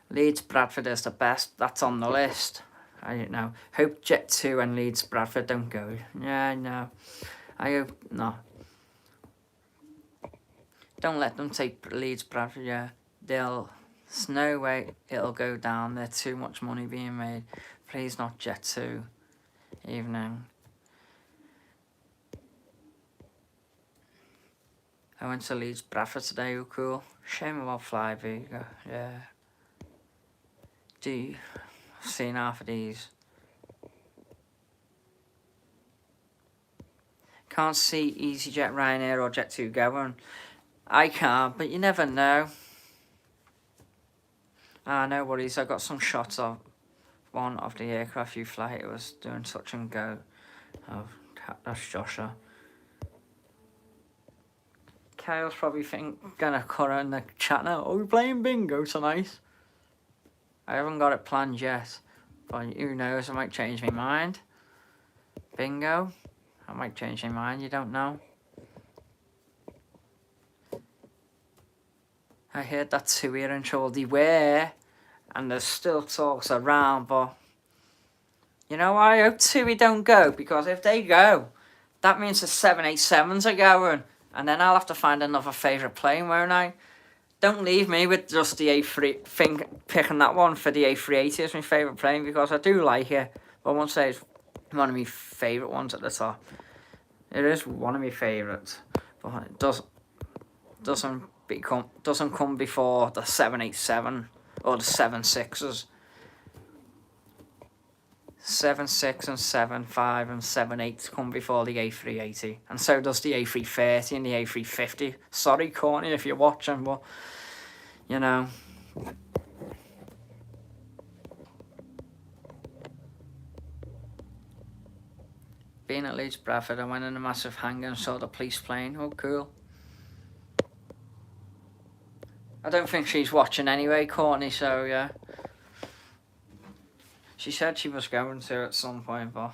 Leeds, Bradford is the best. That's on the list. I don't know. Hope Jet2 and Leeds, Bradford don't go. Yeah, no. I hope, no. Don't let them take Leeds, Bradford, yeah. There's no way it'll go down. There's too much money being made. Please not Jet2. Evening. I went to Leeds, Bradford today. Oh, cool. Shame about Flybe. Yeah. I've seen half of these. Can't see EasyJet, Ryanair or Jet2 going. I can't, but you never know. No worries. I got some shots of one of the aircraft you fly. It was doing touch and go. Oh, that's Joshua. Kyle's probably gonna cut in the chat now. Are we playing bingo tonight? I haven't got it planned yet, but who knows? I might change my mind. Bingo? I might change my mind. You don't know. I heard that TUI are unsure they were, and there's still talks around, but you know, I hope TUI don't go, because if they go, that means the 787s are going, and then I'll have to find another favourite plane, won't I? Don't leave me with just the A3, picking that one for the A380 as my favourite plane, because I do like it, but I won't say it's one of my favourite ones at the top. It is one of my favourites, but it doesn't come before the 787 or the 76s. 7.6 and 7.5 and 7.8 come before the A380, and so does the A330 and the A350. Sorry, Courtney, if you're watching, but you know. Being at Leeds Bradford, I went in a massive hangar and saw the police plane. Oh, cool. I don't think she's watching anyway, Courtney, so yeah. She said she was going to at some point, but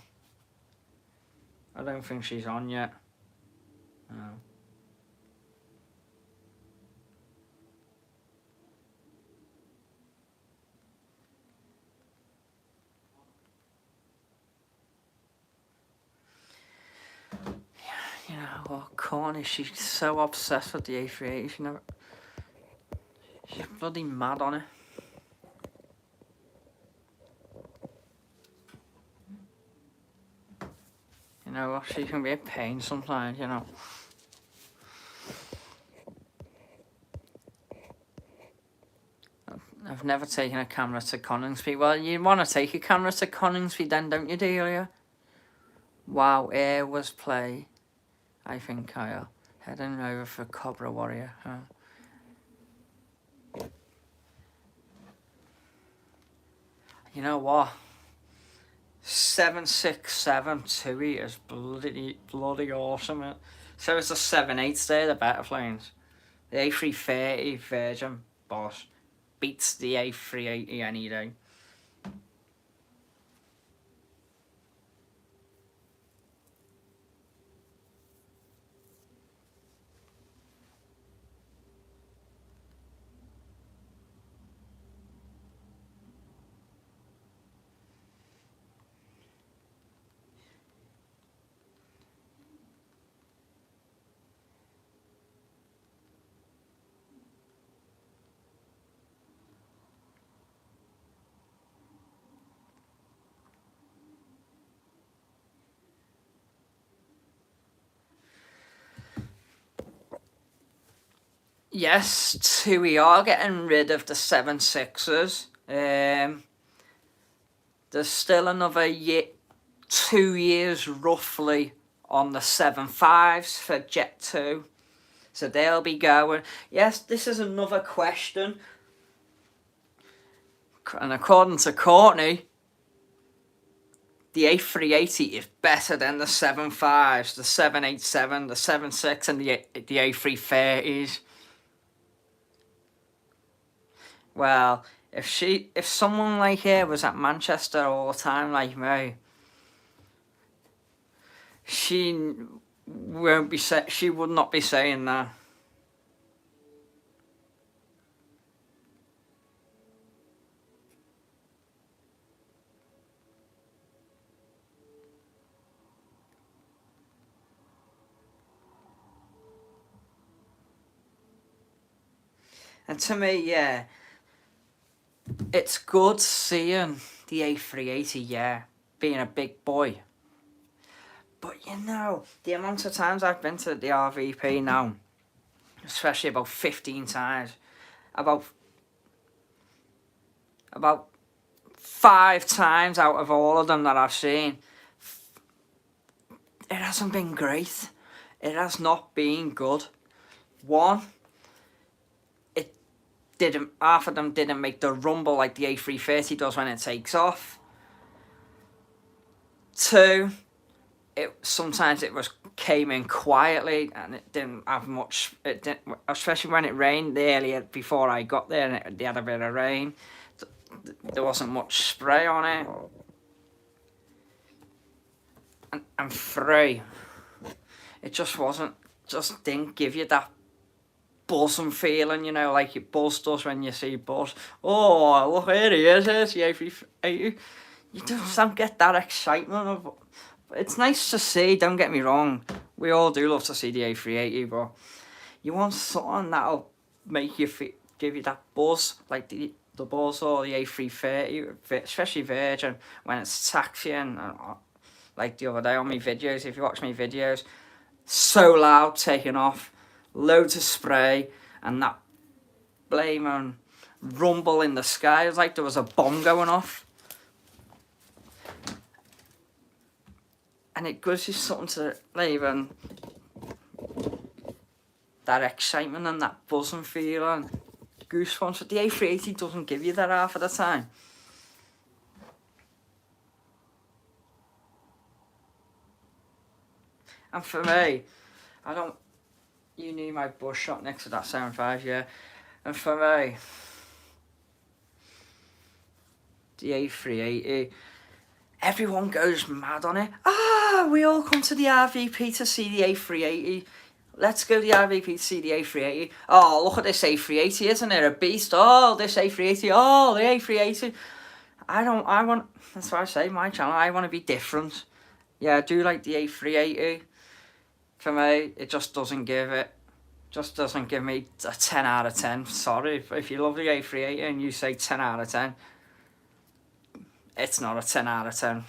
I don't think she's on yet. No. You know, well, Courtney, she's so obsessed with the A380, you know. She's bloody mad on it. You know what, she can be a pain sometimes, you know. I've never taken a camera to Coningsby. Well, you want to take a camera to Coningsby then, don't you, Delia? Wow, air was play. I think, Kyle. Heading over for Cobra Warrior. Huh? You know what? 767 TUI is bloody awesome. So it's the 7.8s there, the better planes. The A330 Virgin Boss beats the A380 any day. Yes, TUI are getting rid of the 7.6s. There's still another 2 years roughly on the 7.5s for Jet 2. So they'll be going. Yes, this is another question. And according to Courtney, the A380 is better than the 7.5s, the 787, the 7.6 and the A330s. Well, if someone like her was at Manchester all the time like me, she would not be saying that. And to me, yeah, it's good seeing the A380, yeah, being a big boy. But you know, the amount of times I've been to the RVP now, especially about 15 times, about 5 times out of all of them that I've seen, it hasn't been great. It has not been good. One, half of them didn't make the rumble like the A330 does when it takes off. 2, sometimes it came in quietly and it didn't have much. It didn't, especially when it rained earlier before I got there, and they had a bit of rain. There wasn't much spray on it. And 3, it just didn't give you that buzzing feeling, you know, like it Buzz does when you see Buzz. Oh, look, here he is, here's the A380. You just don't get that excitement of. It's nice to see, don't get me wrong. We all do love to see the A380, but you want something that'll make you give you that buzz, like the Buzz or the A330, especially Virgin, when it's taxiing. Like the other day on my videos, if you watch my videos, so loud taking off, loads of spray, and that blaming rumble in the sky. It was like there was a bomb going off. and it gives you something to even that excitement and that buzzing feeling, goosebumps. But the A380 doesn't give you that half of the time. And for me, you knew my bus shop next to that 75, yeah. And for me, the A380, everyone goes mad on it. We all come to the RVP to see the A380. Let's go to the RVP to see the A380. Oh, look at this A380, isn't it a beast? Oh, this A380, oh, the A380. That's what I say, my channel, I want to be different. Yeah, I do like the A380. For me, it just doesn't give me a 10 out of 10. Sorry, if you love the A380 and you say 10 out of 10, it's not a 10 out of 10.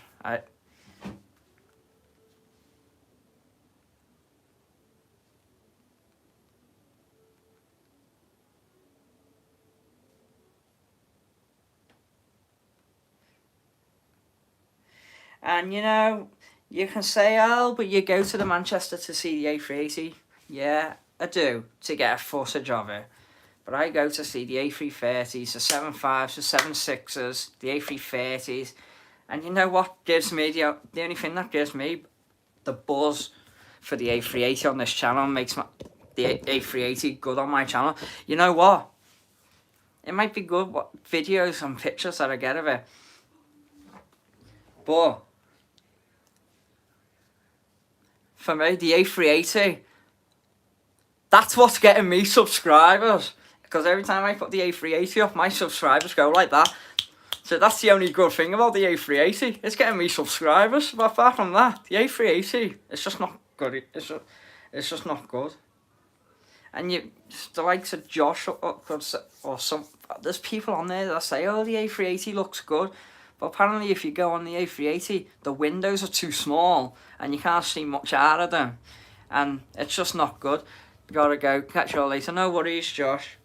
And you know, you can say, oh, but you go to the Manchester to see the A380. Yeah, I do, to get a footage of it. But I go to see the A330s, the 75s, the 76s, the A330s. And you know what gives me, the only thing that gives me the buzz for the A380 on this channel, makes the A380 good on my channel. You know what? It might be good what videos and pictures that I get of it. But for me, the A380, that's what's getting me subscribers. Because every time I put the A380 up, my subscribers go like that. So that's the only good thing about the A380. It's getting me subscribers. But apart from that, the A380, it's just not good. It's just not good. And the likes of Josh or some, there's people on there that say, oh, the A380 looks good. But apparently if you go on the A380, the windows are too small and you can't see much out of them. And it's just not good. Gotta go. Catch you all later. No worries, Josh.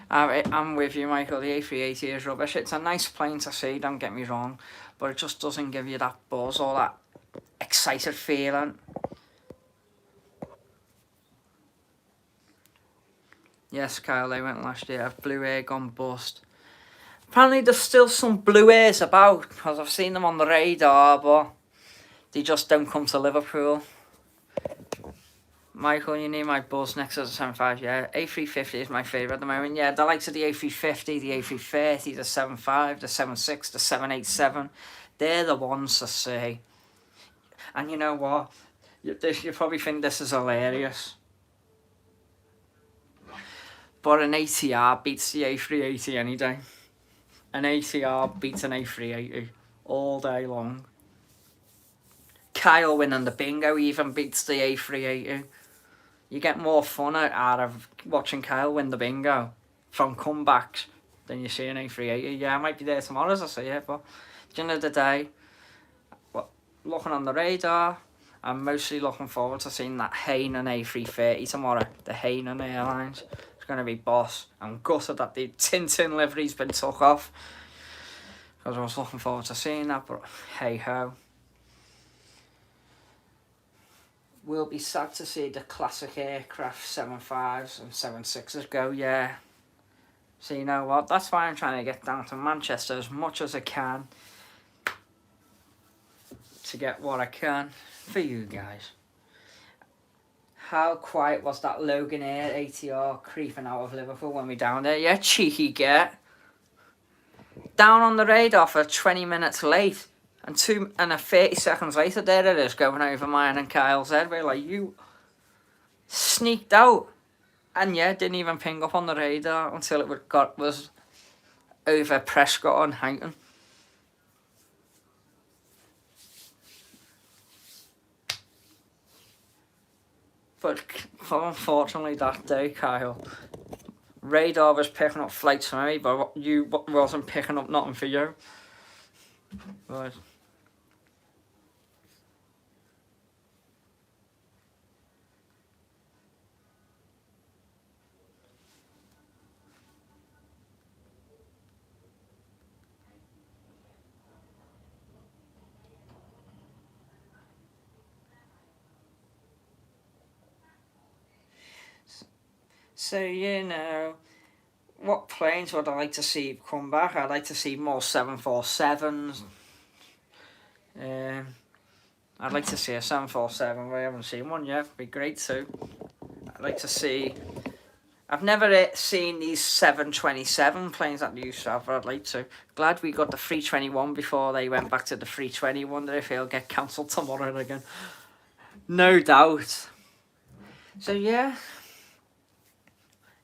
I'm with you, Michael. The A380 is rubbish. It's a nice plane to see, don't get me wrong. But it just doesn't give you that buzz or that excited feeling. Yes, Kyle, they went last year. Blue Air gone bust. Apparently there's still some Blue Airs about, because I've seen them on the radar, but they just don't come to Liverpool. Michael, you need my buzz next to the 75, yeah. A350 is my favourite at the moment. Yeah, the likes of the A350, the A330, the 75, the 76, the 787. They're the ones to see. And you know what? You probably think this is hilarious. But an ATR beats the A380 any day. An ATR beats an A380 all day long. Kyle winning the bingo even beats the A380. You get more fun out of watching Kyle win the bingo from comebacks than you see an A380. Yeah, I might be there tomorrow as I see it, but at the end of the day, looking on the radar, I'm mostly looking forward to seeing that Hainan A330 tomorrow. The Hainan Airlines. It's going to be boss. I'm gutted that the Tintin livery's been took off, because I was looking forward to seeing that, but hey ho. We'll be sad to see the classic aircraft 75s and 76s go, yeah. So you know what, that's why I'm trying to get down to Manchester as much as I can to get what I can for you guys. How quiet was that Logan Air ATR creeping out of Liverpool when we down there? Yeah, cheeky get. Down on the radar for 20 minutes late. And 30 seconds later, there it is, going over mine and Kyle's head. We're like, you sneaked out. And yeah, didn't even ping up on the radar until it was over Prescott and Houghton. But unfortunately that day, Kyle, radar was picking up flights for me, but you wasn't picking up nothing for you. Right. So, you know, what planes would I like to see come back? I'd like to see more 747s. I'd like to see a 747. We haven't seen one yet. It'd be great too. I'd like to see... I've never seen these 727 planes that they used to have, but I'd like to. Glad we got the 321 before they went back to the 320. Wonder if it'll get cancelled tomorrow again. No doubt. So yeah.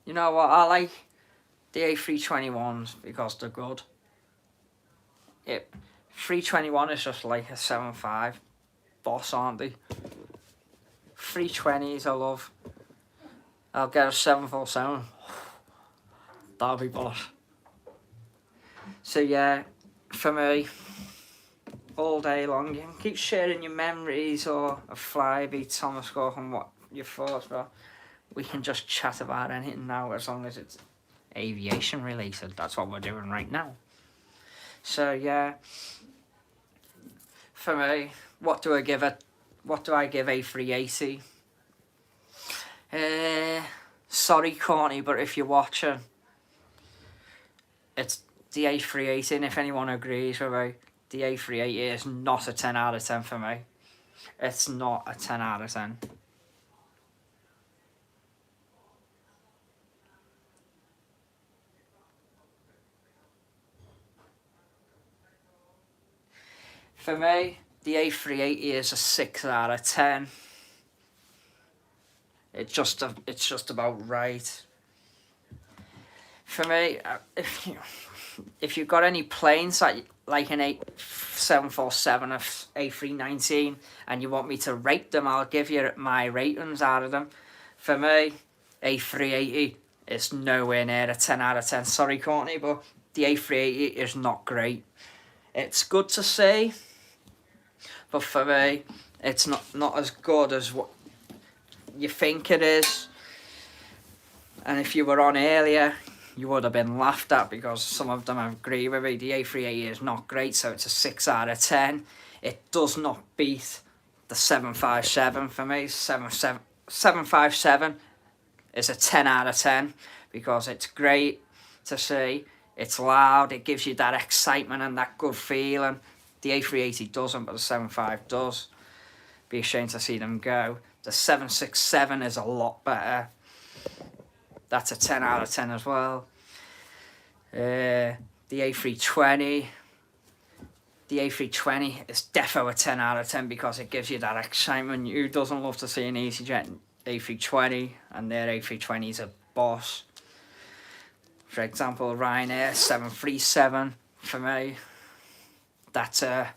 You know what, I like the A321s because they're good. 321 is just like a 75 boss, aren't they? 320s I love. I'll get a 747. That'll be boss. So yeah, for me, all day long, you can keep sharing your memories or a flyby, Thomas Cook, and what your thoughts were. We can just chat about anything now as long as it's aviation related. That's what we're doing right now. So yeah, for me, what do I give A380? Sorry, Courtney, but if you're watching, it's the A380, and if anyone agrees with me, the A380 is not a 10 out of 10 for me. It's not a 10 out of 10. For me, the A380 is a 6 out of 10. It's just about right. For me, if you've got any planes that like an 747 or A319 and you want me to rate them, I'll give you my ratings out of them. For me, A380 is nowhere near a 10 out of 10. Sorry, Courtney, but the A380 is not great. It's good to see, but for me, it's not as good as what you think it is. And if you were on earlier, you would have been laughed at because some of them agree with me. The A380 is not great, so it's a 6 out of 10. It does not beat the 757 for me. 757 is a 10 out of 10 because it's great to see. It's loud, it gives you that excitement and that good feeling. The A380 doesn't, but the 75 does. Be ashamed to see them go. The 767 is a lot better. That's a 10 out of 10 as well. The A320. The A320 is defo a 10 out of 10 because it gives you that excitement. Who doesn't love to see an EasyJet A320? And their A320 is a boss. For example, Ryanair 737 for me. That's a...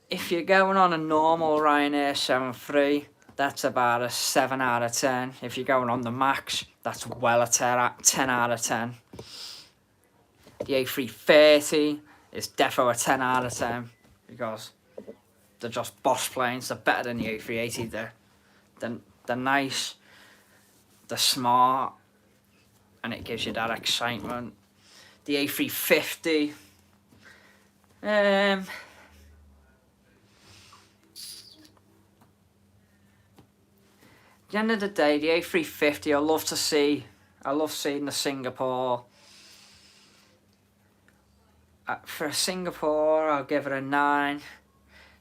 If you're going on a normal Ryanair 73, that's about a 7 out of 10. If you're going on the Max, that's well a 10 out of 10. The A330 is defo a 10 out of 10 because they're just boss planes. They're better than the A380. They're nice, they're smart, and it gives you that excitement. The A350, at the end of the day, the A350, I love seeing the Singapore. For Singapore, I'll give it a 9.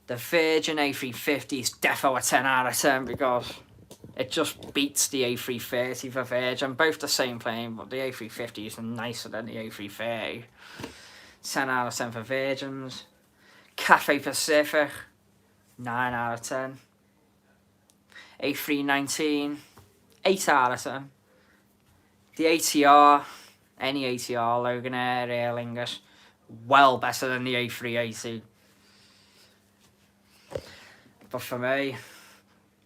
The Virgin A350 is defo a 10 out of 10 because it just beats the A330 for Virgin. Both the same plane, but the A350 is nicer than the A330. 10 out of 10 for Virgins. Cathay Pacific, 9 out of 10. A319, 8 out of 10. The ATR, any ATR, Loganair, Aer Lingus, well better than the A380. But for me,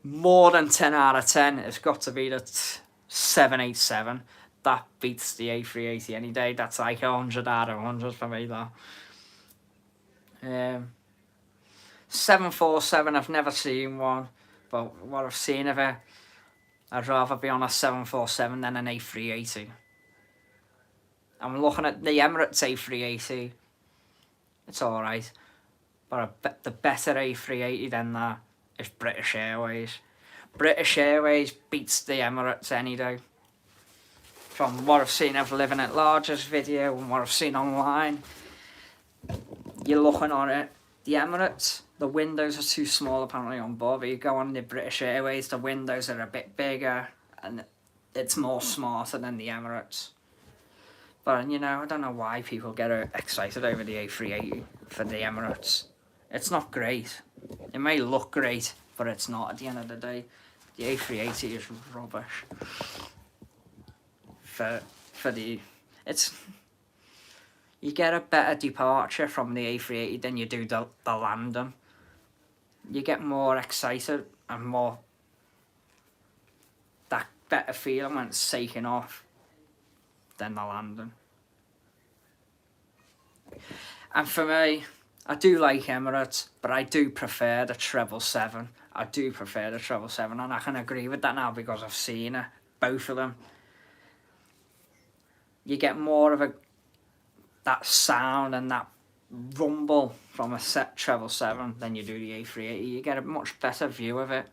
more than 10 out of 10, it's got to be the 787. That beats the A380 any day. That's like 100 out of 100 for me, though. 747, I've never seen one, but what I've seen of it, I'd rather be on a 747 than an A380. I'm looking at the Emirates A380. It's alright. But the better A380 than that is British Airways. British Airways beats the Emirates any day. from what I've seen of Living at Large's video and what I've seen online, you're looking on it. The Emirates, the windows are too small apparently on board, but you go on the British Airways, the windows are a bit bigger and it's more smarter than the Emirates. But, you know, I don't know why people get excited over the A380 for the Emirates. It's not great. It may look great, but it's not at the end of the day. The A380 is rubbish. You get a better departure from the A380 than you do the landing. You get more excited and more that better feeling when it's taking off than the landing. And for me, I do like Emirates, but I do prefer the 777. I do prefer the 777, and I can agree with that now because I've seen it, both of them. You get more of that sound and that rumble from a 777 than you do the A380. You get a much better view of it.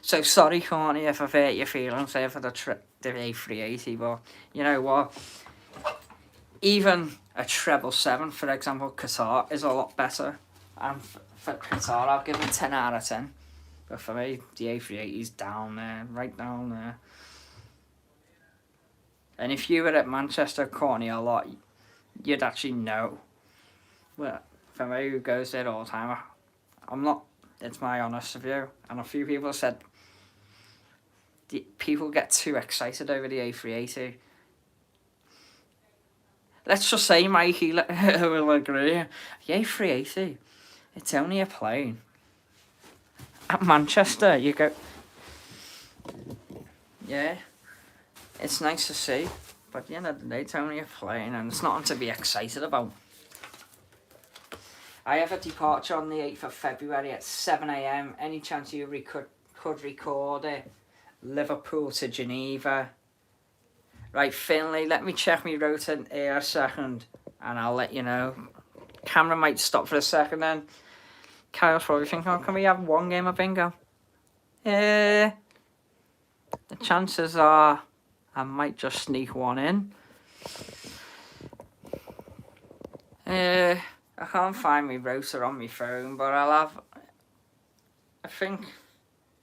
So sorry, Corny, if I've hurt your feelings there for the A380, but you know what? Even a 777, for example, Qatar is a lot better. And for Qatar, I'll give it 10 out of 10. But for me, the A380 is down there, right down there. And if you were at Manchester, Corny, a lot, you'd actually know. Well, for me, who goes there all the time, I'm not, it's my honest view. And a few people said people get too excited over the A380. Let's just say Mikey will agree. The A380, it's only a plane. At Manchester, you go... Yeah, it's nice to see, but at the end of the day, it's only a plane and it's nothing to be excited about. I have a departure on the 8th of February at 7 AM. Any chance you could record it? Liverpool to Geneva. Right, Finley, let me check my route here a second and I'll let you know. Camera might stop for a second then. Kyle's probably thinking, oh, can we have one game of bingo? The chances are I might just sneak one in. I can't find my router on my phone, but I'll have, I think,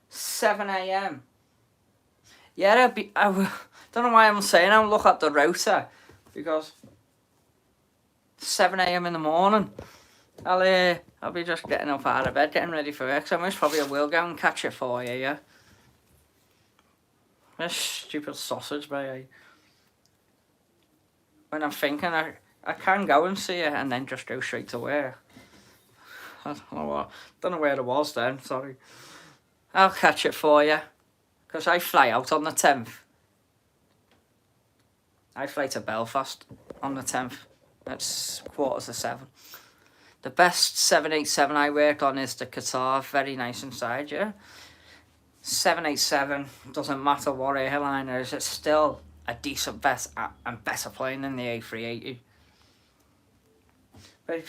7 AM. Yeah, don't know why I'm saying I'll look at the router, because 7 AM in the morning. I'll be just getting up out of bed, getting ready for work, so most probably I will go and catch it for you, yeah? This stupid sausage, mate. When I'm thinking, I can go and see it and then just go straight to work. I don't know where it was then, sorry. I'll catch it for you, because I fly out on the 10th. I fly to Belfast on the 10th. It's 7:15. The best 787 I work on is the Qatar, very nice inside, yeah? 787, doesn't matter what airline it is, it's still a decent and better plane than the A380. But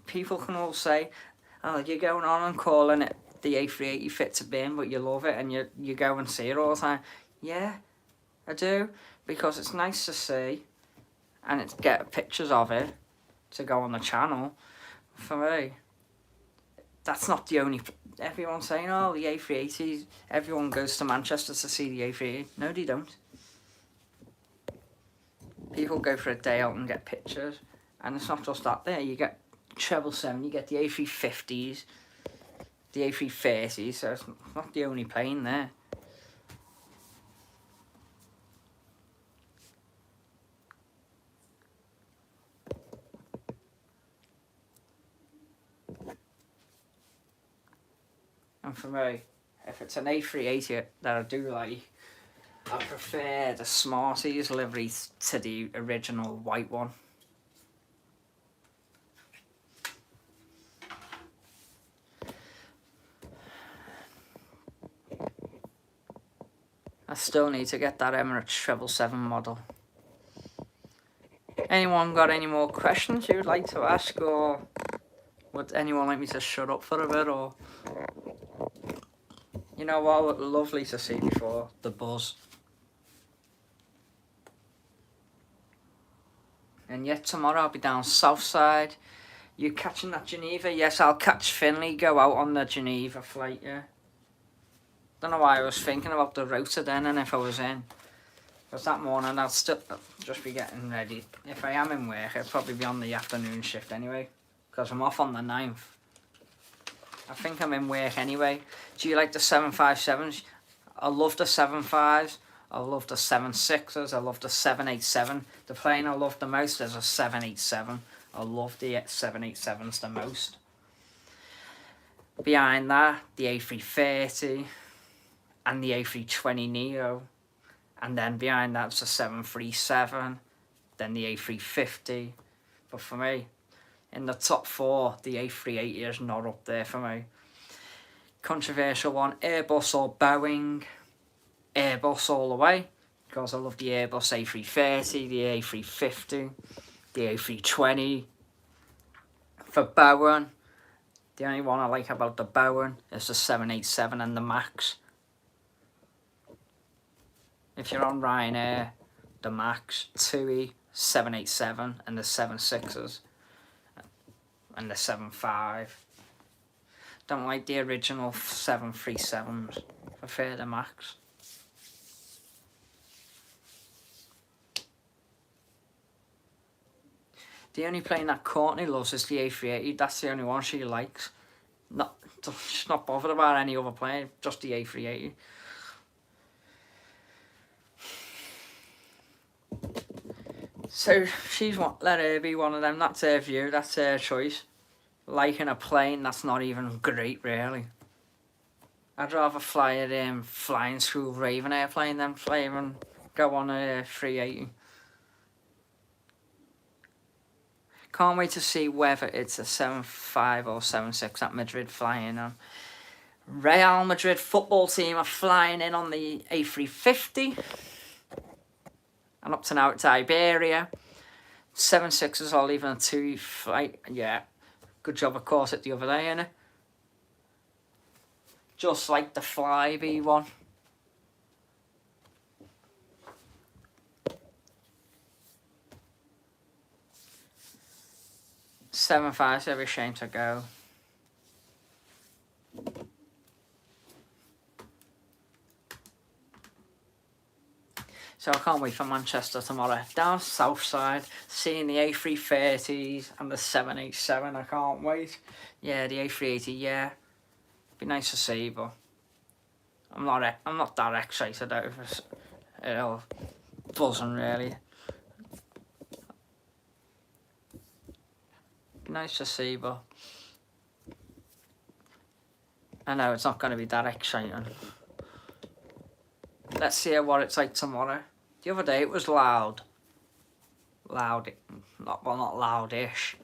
people can all say, oh, you're going on and calling it the A380 fit to bin, but you love it and you go and see it all the time. Yeah, I do, because it's nice to see and it's get pictures of it to go on the channel. For me, that's not the only... Everyone's saying, oh, the A380s, everyone goes to Manchester to see the A380. No, they don't. People go for a day out and get pictures. And it's not just that there. You get 777, you get the A350s, the A330s, so it's not the only plane there. And for me, if it's an A380 that I do like, I prefer the Smarties livery to the original white one. I still need to get that Emirates 777 model. Anyone got any more questions you would like to ask, or would anyone like me to shut up for a bit, or... You know what? Lovely to see before the buzz. And yet tomorrow I'll be down south side. You catching that Geneva? Yes, I'll catch Finley. Go out on the Geneva flight. Yeah. Don't know why I was thinking about the rota then and if I was in. Because that morning I'll still just be getting ready. If I am in work, I'll probably be on the afternoon shift anyway. Because I'm off on the 9th. I think I'm in work anyway. Do you like the 757s? I love the 75s. I love the 76s. I love the 787. The plane I love the most is a 787. I love the 787s the most. Behind that, the A330 and the A320neo. And then behind that's the 737, then the A350. But for me, in the top 4, the A380 is not up there for me. Controversial one, Airbus or Boeing. Airbus all the way, because I love the Airbus A330, the A350, the A320. For Boeing, the only one I like about the Boeing is the 787 and the MAX. If you're on Ryanair, the MAX, TUI, 787 and the 76s and the 75. Don't like the original 737s, prefer the MAX. The only plane that Courtney loves is the A380, that's the only one she likes. She's not bothered about any other plane, just the A380. So let her be one of them, that's her view, that's her choice. Liking a plane that's not even great really. I'd rather fly a flying school Raven airplane than go on a 380. Can't wait to see whether it's a 75 or 76 at Madrid flying on. Real Madrid football team are flying in on the A350. And up to now it's Iberia. 76s are leaving a 2 flight. Yeah, good job of course at the other day, innit? Just like the Flybe one. Seven five, every shame to go. So I can't wait for Manchester tomorrow. Down south side, seeing the A330s and the 787. I can't wait. Yeah, the A380. Yeah, be nice to see, but I'm not that excited over it all. Buzzing really. Be nice to see, but I know it's not going to be that exciting. Let's see what it's like tomorrow. The other day it was loud. Not loudish.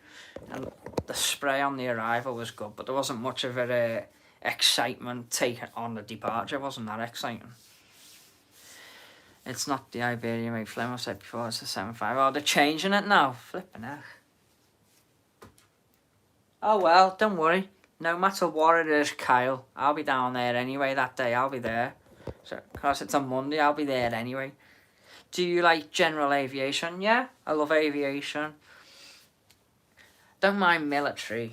And the spray on the arrival was good, but there wasn't much of a excitement taken on the departure. It wasn't that exciting. It's not the Iberia mate Flame, I said before, it's the 75. Oh, they're changing it now. Flipping heck. Oh well, don't worry. No matter what it is, Kyle, I'll be down there anyway that day. I'll be there. So, because it's a Monday, I'll be there anyway. Do you like general aviation? Yeah, I love aviation. Don't mind military.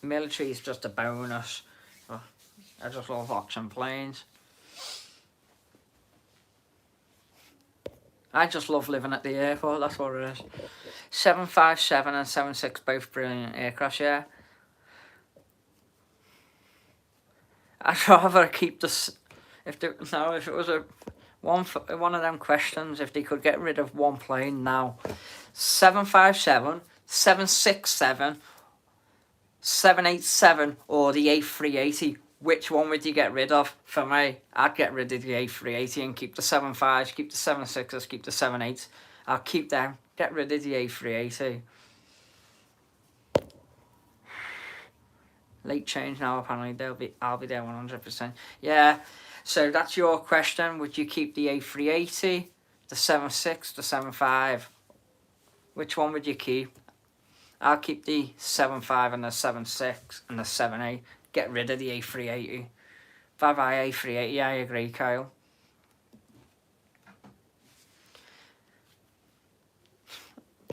Military is just a bonus. Oh, I just love watching planes. I just love living at the airport, that's what it is. 757 and 76, both brilliant aircraft, yeah. I'd rather keep this. If it was one of them questions, if they could get rid of one plane now, 757, 767, 787, or the A380, which one would you get rid of? For me, I'd get rid of the A380 and keep the 75s, keep the 76s, keep the 78s. I'll keep them. Get rid of the A380. Late change now, apparently. I'll be there 100%. Yeah. So that's your question. Would you keep the A380, the 76, the 75? Which one would you keep? I'll keep the 75 and the 76 and the 78. Get rid of the A380. Bye-bye A380, I agree, Kyle.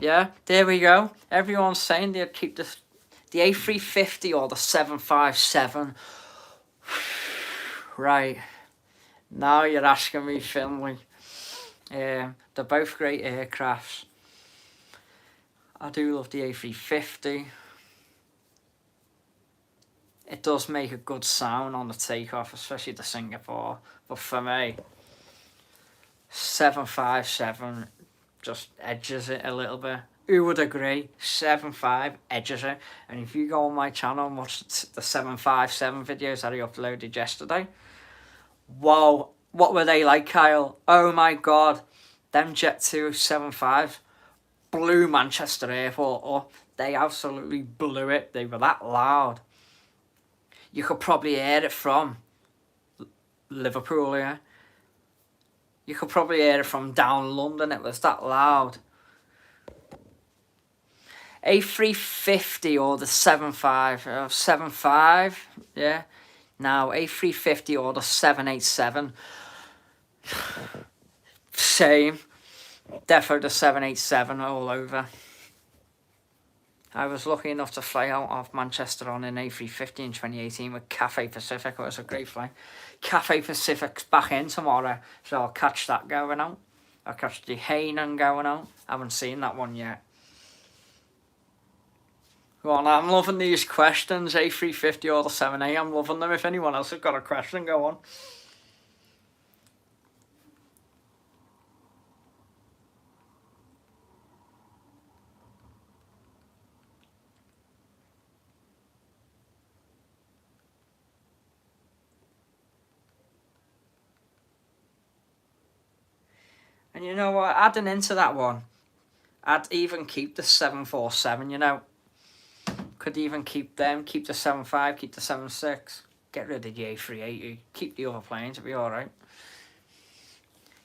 Yeah, there we go. Everyone's saying they'd keep the A350 or the 757. Right, now you're asking me, Finley. They're both great aircrafts. I do love the A350. It does make a good sound on the takeoff, especially the Singapore. But for me, 757 just edges it a little bit. Who would agree? 7.5 edges it. And if you go on my channel and watch the 757 videos that I uploaded yesterday, wow, what were they like, Kyle? Oh my god, them Jet 275 blew Manchester Airport up. They absolutely blew it. They were that loud. You could probably hear it from Liverpool, yeah. You could probably hear it from down London. It was that loud. A350 or the 75, yeah. Now A350 or the 787, same. Defo the 787 all over. I was lucky enough to fly out of Manchester on an A350 in 2018 with Cathay Pacific. It was a great flight. Cathay Pacific's back in tomorrow, so I'll catch that going out. I'll catch the Hainan going out. I haven't seen that one yet. Go on, I'm loving these questions, A350 or the 7A. I'm loving them. If anyone else has got a question, go on. And you know what, adding into that one, I'd even keep the 747, you know. Could even keep them, keep the 75, keep the 76. Get rid of the A380, keep the other planes, it'll be alright.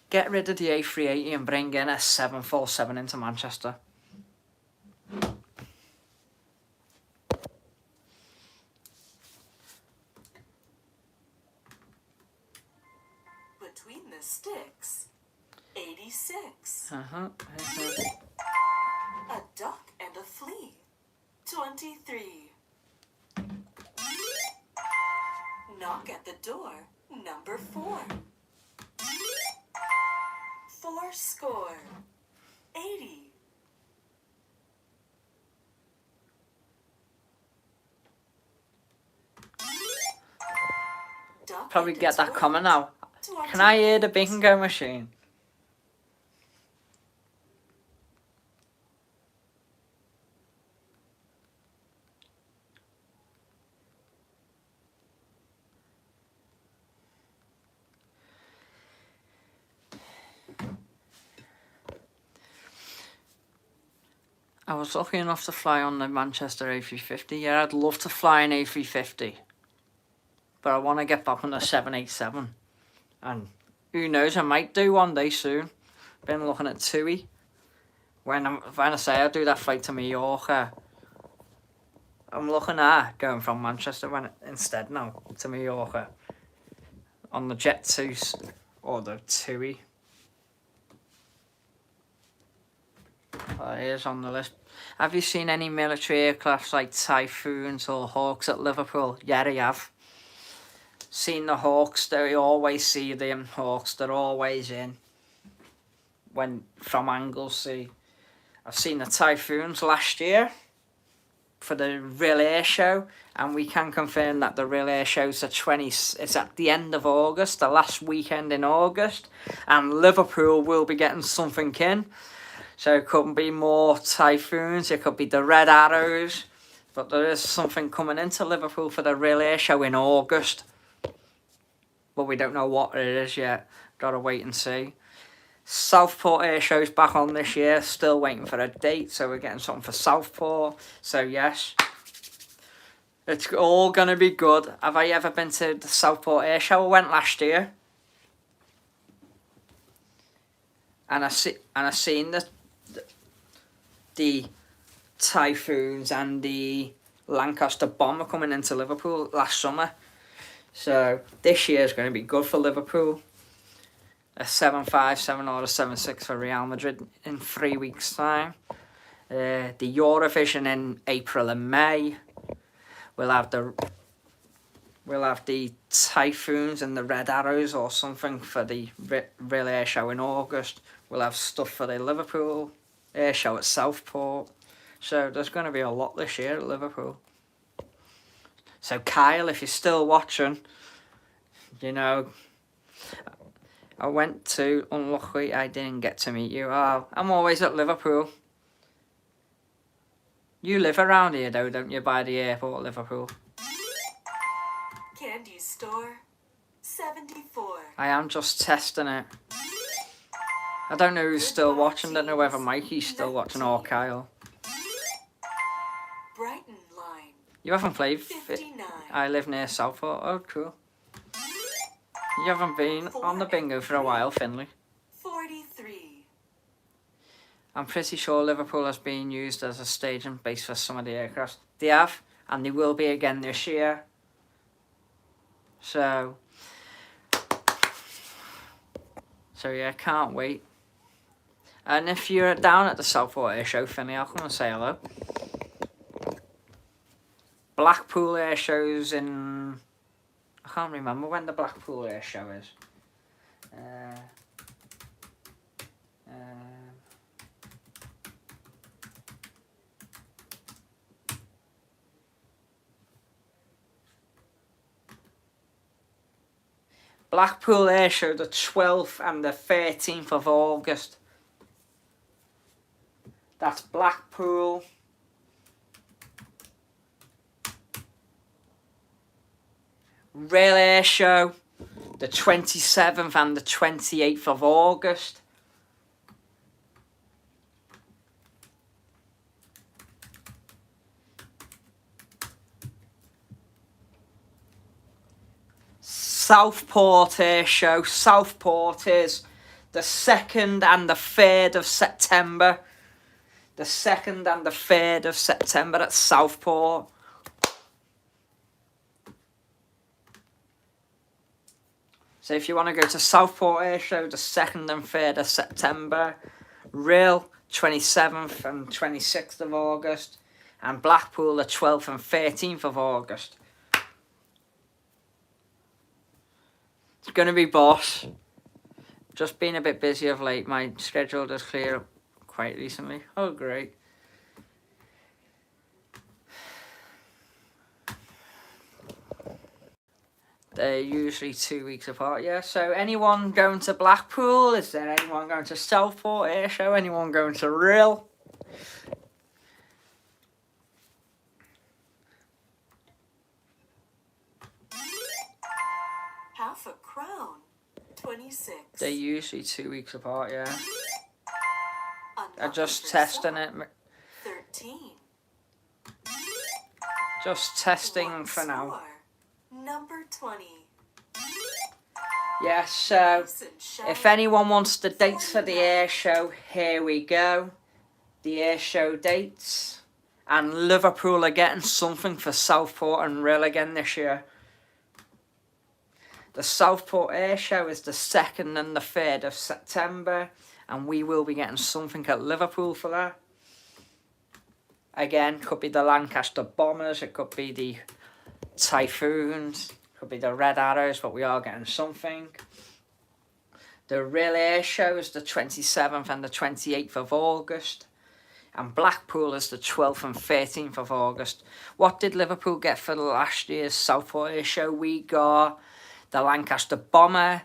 Get rid of the A380 and bring in a 747 into Manchester. Between the sticks, 86. A duck and a flea, 23. Knock at the door, number 4. 4 score, 80. Duck Probably and get its that wings, coming now. 20. Can I hear the bingo machine? I was lucky enough to fly on the Manchester A350. Yeah, I'd love to fly an A350. But I want to get back on the 787. And who knows, I might do one day soon. Been looking at TUI. When I say I do that flight to Mallorca, I'm looking at going from Manchester instead now to Mallorca. On the Jet 2 or the TUI. It is on the list. Have you seen any military aircrafts like Typhoons or Hawks at Liverpool? Yeah, I have. Seen the Hawks, they always see them Hawks, they're always in. When from Anglesey. I've seen the Typhoons last year for the Real Air Show, and we can confirm that the Real Air Show's it's at the end of August, the last weekend in August, and Liverpool will be getting something in. So it could be more Typhoons, it could be the Red Arrows, but there is something coming into Liverpool for the Real Air Show in August. But we don't know what it is yet, gotta wait and see. Southport Air Show's back on this year, still waiting for a date, so we're getting something for Southport. So yes, it's all gonna be good. Have I ever been to the Southport Air Show? I went last year. And I seen the Typhoons and the Lancaster Bomber coming into Liverpool last summer. So this year is going to be good for Liverpool. A 7-5, 7 or a 7-6 for Real Madrid in 3 weeks' time. The Eurovision in April and May. We'll have the Typhoons and the Red Arrows or something for the Real Air Show in August. We'll have stuff for the Liverpool Air Show at Southport. So there's going to be a lot this year at Liverpool. So Kyle, if you're still watching, you know, I went to, unluckily I didn't get to meet you. Oh, I'm always at Liverpool. You live around here though, don't you, by the airport, Liverpool? Candy store 74. I am just testing it. I don't know who's still watching. I don't know whether Mikey's still watching or Kyle. Brighton line You haven't played 59. I live near Southport. Oh, cool. You haven't been on the bingo for a while, Finley. 43. I'm pretty sure Liverpool has been used as a staging base for some of the aircraft. They have, and they will be again this year. So yeah, can't wait. And if you're down at the Southport Air Show, Finley, I'll come and say hello. Blackpool Air Show's in... I can't remember when the Blackpool Air Show is. Blackpool Air Show, the 12th and the 13th of August. That's Blackpool. Real Air Show, the 27th and the 28th of August. Southport Air Show. Southport is the 2nd and the 3rd of September. The 2nd and the 3rd of September at Southport. So if you want to go to Southport Air Show, the 2nd and 3rd of September. Real, 27th and 26th of August. And Blackpool, the 12th and 13th of August. It's going to be boss. Just been a bit busy of late. My schedule does clear up quite recently. Oh, great. They're usually 2 weeks apart, yeah. So anyone going to Blackpool? Is there anyone going to Southport Air Show? Anyone going to Real? Half a crown 26. They're usually 2 weeks apart, yeah. Unlucky I'm just for testing some, it. 13. Just testing One for now. score. Number 20. Yeah, so Nice and shiny. if anyone wants the dates for the air show, here we go. The air show dates. And Liverpool are getting something for Southport and Real again this year. The Southport Air Show is the 2nd and the 3rd of September. And we will be getting something at Liverpool for that. Again, could be the Lancaster Bombers. It could be the Typhoons. Could be the Red Arrows. But we are getting something. The Real Air Show is the 27th and the 28th of August. And Blackpool is the 12th and 13th of August. What did Liverpool get for last year's Southport Air Show? We got the Lancaster Bomber,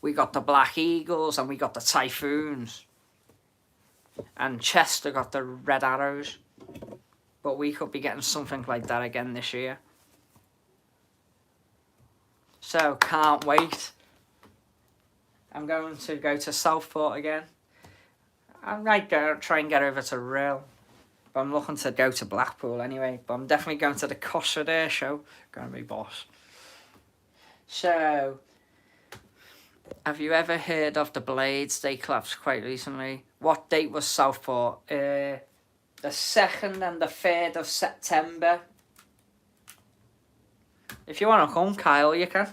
we got the Black Eagles, and we got the Typhoons. And Chester got the Red Arrows. But we could be getting something like that again this year. So, can't wait. I'm going to go to Southport again. I might try and get over to Real. But I'm looking to go to Blackpool anyway. But I'm definitely going to the Cosford Air Show. Going to be boss. So, have you ever heard of the Blades? They collapsed quite recently. What date was Southport? The 2nd and the 3rd of September. If you want to come, Kyle, you can.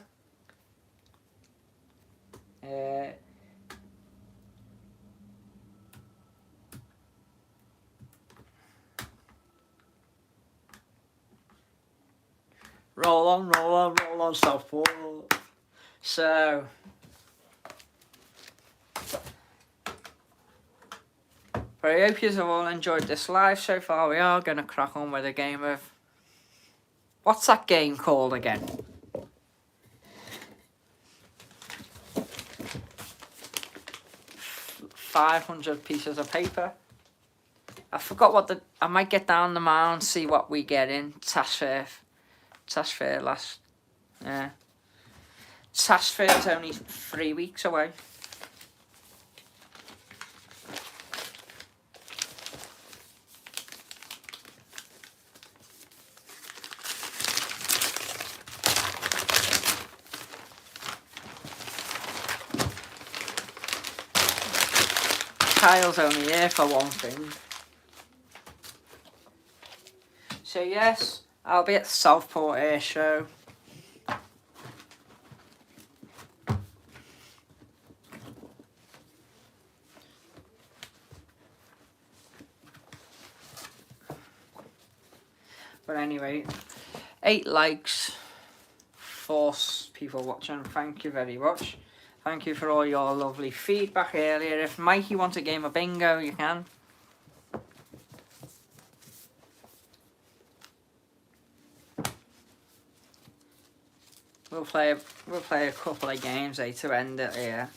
Roll on, Southport. So, but I hope you have all enjoyed this live so far. We are going to crack on with a game of... What's that game called again? $500 pieces of paper. I forgot what the... I might get down the mound, see what we get in. Task fair last... Yeah. Task fair is only 3 weeks away. Kyle's only here for one thing. So yes, I'll be at the Southport Air Show. But anyway, 8 likes, 4 people watching. Thank you very much. Thank you for all your lovely feedback earlier. If Mikey wants a game of bingo, you can. We'll play a couple of games to end it here.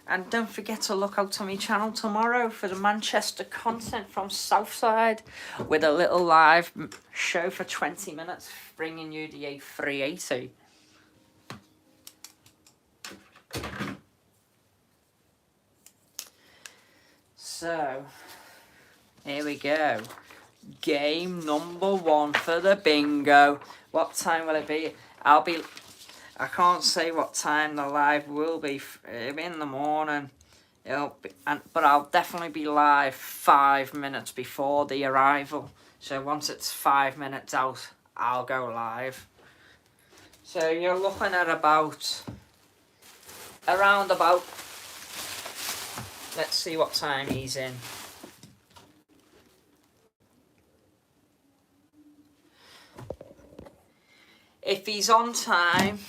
And don't forget to look out to my channel tomorrow for the Manchester content from Southside with a little live show for 20 minutes bringing you the A380. So, here we go. Game number 1 for the bingo. What time will it be? I can't say what time the live will be. It'll be in the morning. But I'll definitely be live 5 minutes before the arrival. So once it's 5 minutes out, I'll go live. So you're looking at around about, let's see what time he's in. If he's on time,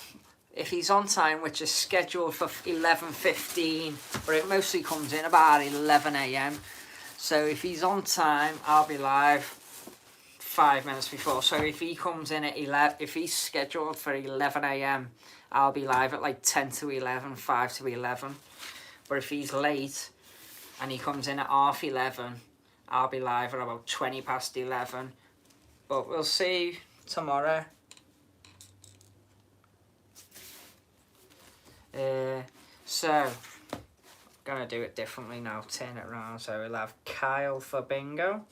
which is scheduled for 11:15, but it mostly comes in about 11 AM. So if he's on time, I'll be live 5 minutes before. So if he comes in at 11, if he's scheduled for 11 AM, I'll be live at like 10 to 11, 5 to 11. But if he's late and he comes in at 11:30, I'll be live at about 20 past 11. But we'll see tomorrow. So, I'm going to do it differently now, turn it around. So we'll have Kyle for bingo.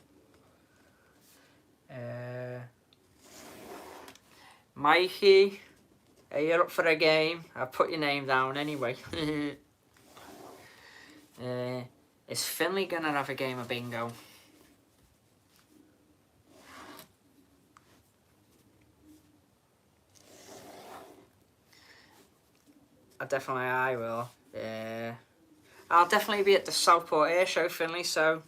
Mikey, are you up for a game? I'll put your name down anyway. Is Finley going to have a game of bingo? I will. I'll definitely be at the Southport Air Show, Finley, so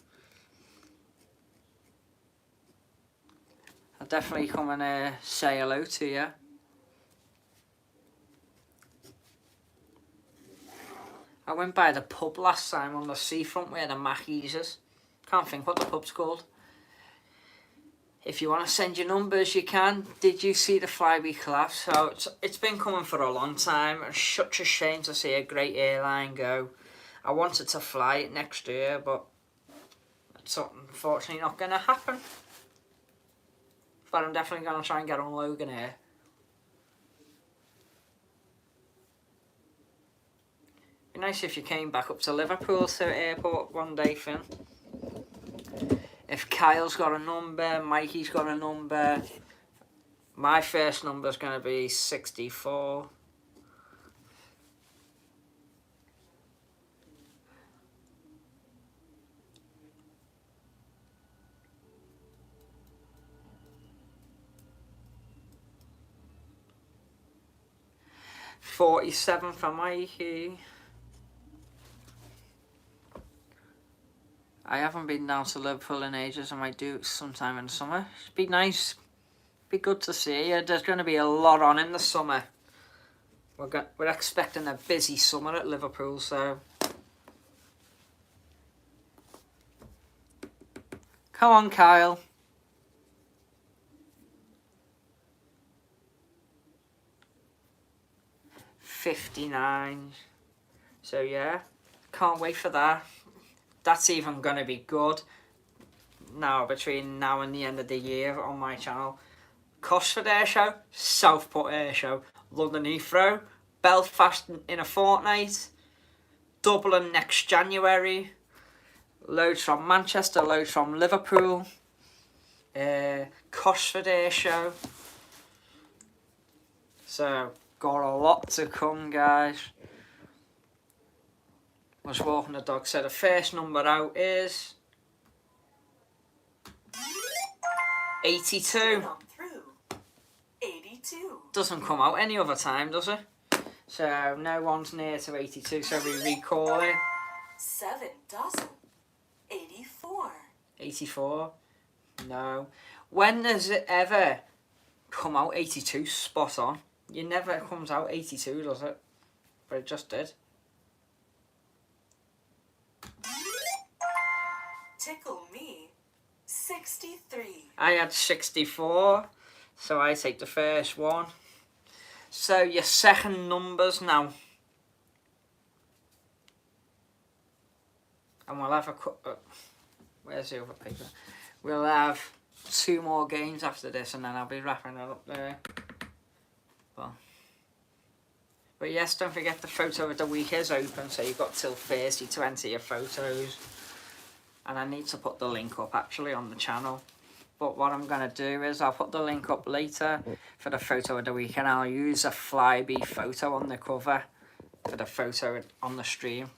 I'll definitely come and say hello to you. I went by the pub last time on the seafront where the Mackies is. Can't think what the pub's called. If you want to send your numbers, you can. Did you see the Flyweek collapse? So it's been coming for a long time. It's such a shame to see a great airline go. I wanted to fly it next year, but it's unfortunately not going to happen. But I'm definitely going to try and get on Logan Air. It'd be nice if you came back up to Liverpool to the airport one day, Finn. If Kyle's got a number, Mikey's got a number, my first number's going to be 64. 47 for Mikey. I haven't been down to Liverpool in ages. I might do it sometime in the summer. It'd be nice. Be good to see you. There's going to be a lot on in the summer. We're expecting a busy summer at Liverpool, so come on, Kyle. $59. So yeah, can't wait for that. That's even going to be good. Now, between now and the end of the year on my channel. Cosford Airshow, Southport Airshow, London Heathrow, Belfast in a fortnight, Dublin next January, loads from Manchester, loads from Liverpool, Cosford Airshow. So, got a lot to come, guys. Was walking the dog, so the first number out is 82. 82. Doesn't come out any other time, does it? So no one's near to 82, so we recall it. 7 dozen. 84. 84? No. When does it ever come out 82 spot on? It never comes out 82, does it? But it just did. Tickle me. 63. I had 64, so I take the first one. So your second numbers now. And we'll have where's the other paper? We'll have 2 more games after this, and then I'll be wrapping it up there. But yes, don't forget the photo of the week is open, so you've got till Thursday to enter your photos. And I need to put the link up actually on the channel. But what I'm going to do is I'll put the link up later for the photo of the week, and I'll use a Flyby photo on the cover for the photo on the stream.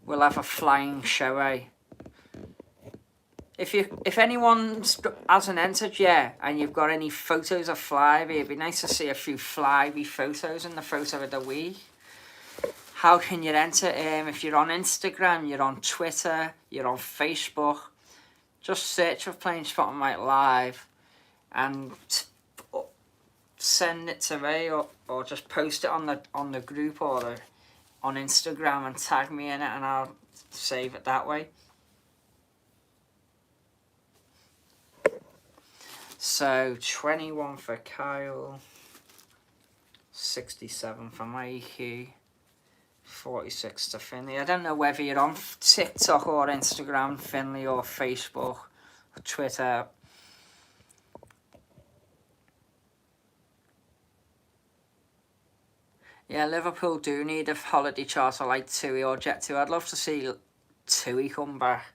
We'll have a flying show, eh? If anyone hasn't entered yet and you've got any photos of Flyby, it'd be nice to see a few Flyby photos in the photo of the week. How can you enter? If you're on Instagram, you're on Twitter, you're on Facebook, just search for Playing Spot and Mike Live and send it to me, or just post it on the group or on Instagram and tag me in it, and I'll save it that way. So 21 for Kyle, 67 for Mikey, 46 to Finley. I don't know whether you're on TikTok or Instagram, Finley, or Facebook, or Twitter. Yeah, Liverpool do need a holiday charter like TUI or Jet2. I'd love to see TUI come back.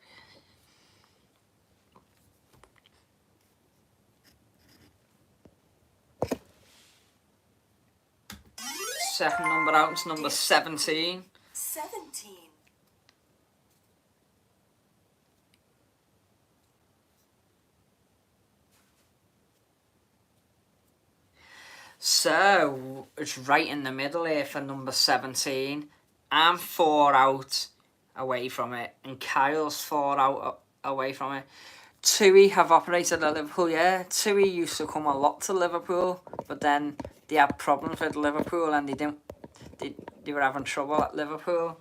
Second number out is number 17. 17. So, it's right in the middle here for number 17. I'm 4 out away from it, and Kyle's 4 out away from it. TUI have operated at Liverpool, yeah. TUI used to come a lot to Liverpool, but then they had problems with Liverpool, and they were having trouble at Liverpool.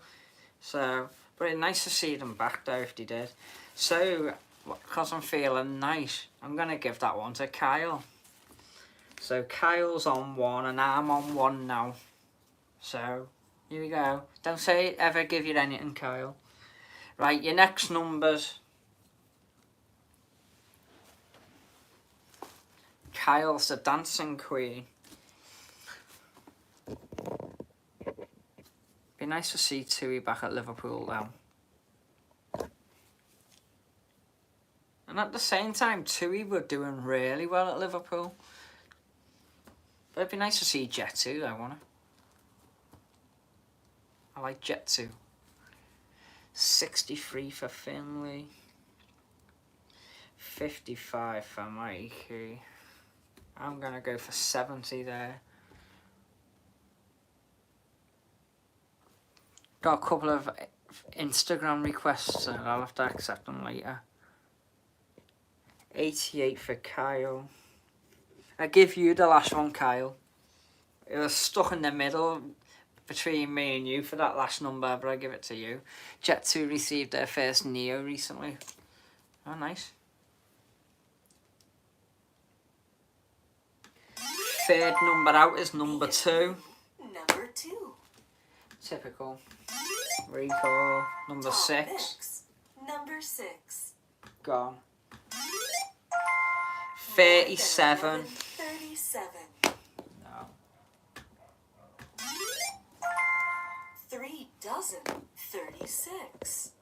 So, but it's nice to see them back though if they did. So, because I'm feeling nice, I'm going to give that one to Kyle. So Kyle's on 1 and I'm on 1 now. So here we go. Don't say ever give you anything, Kyle. Right, your next numbers. Kyle's the dancing queen. Be nice to see TUI back at Liverpool now. And at the same time, TUI were doing really well at Liverpool. But it'd be nice to see Jet2, I want to. I like Jet2. 63 for Finley. 55 for Mikey. I'm going to go for 70 there. Got a couple of Instagram requests and I'll have to accept them later. 88 for Kyle. I give you the last one, Kyle. It was stuck in the middle between me and you for that last number, but I give it to you. Jet2 received their first Neo recently. Oh, nice. Third number out is number 2. Number 2. Typical. Recall. Number 6. Mix. Number 6. Gone. 37. 37. No. 3 dozen. 36.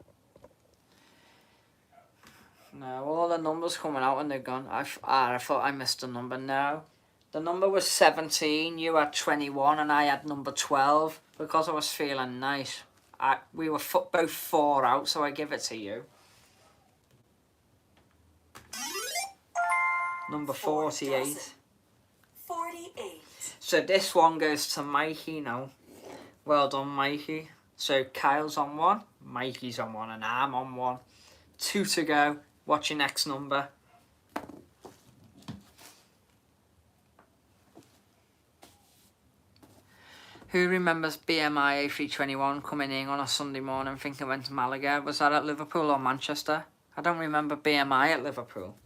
No, all the numbers coming out and they're gone. I thought I missed a number. No. The number was 17, you had 21 and I had number 12 because I was feeling nice. We were both 4 out, so I give it to you. Number 48. 48. So this one goes to Mikey now. Well done, Mikey. So Kyle's on 1, Mikey's on 1 and I'm on 1. 2 to go. What's your next number? Who remembers BMI A321 coming in on a Sunday morning thinking went to Malaga? Was that at Liverpool or Manchester? I don't remember BMI at Liverpool.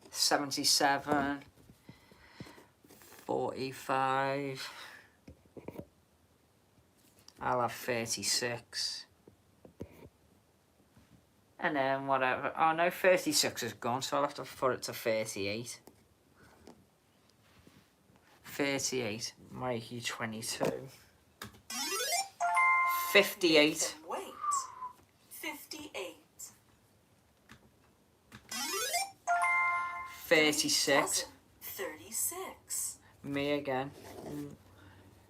77. 45. I'll have 36. And then whatever. Oh no, 36 is gone, so I'll have to put it to 38. 38, Mikey 22. 58. Wait. 58. 36. 36. Me again.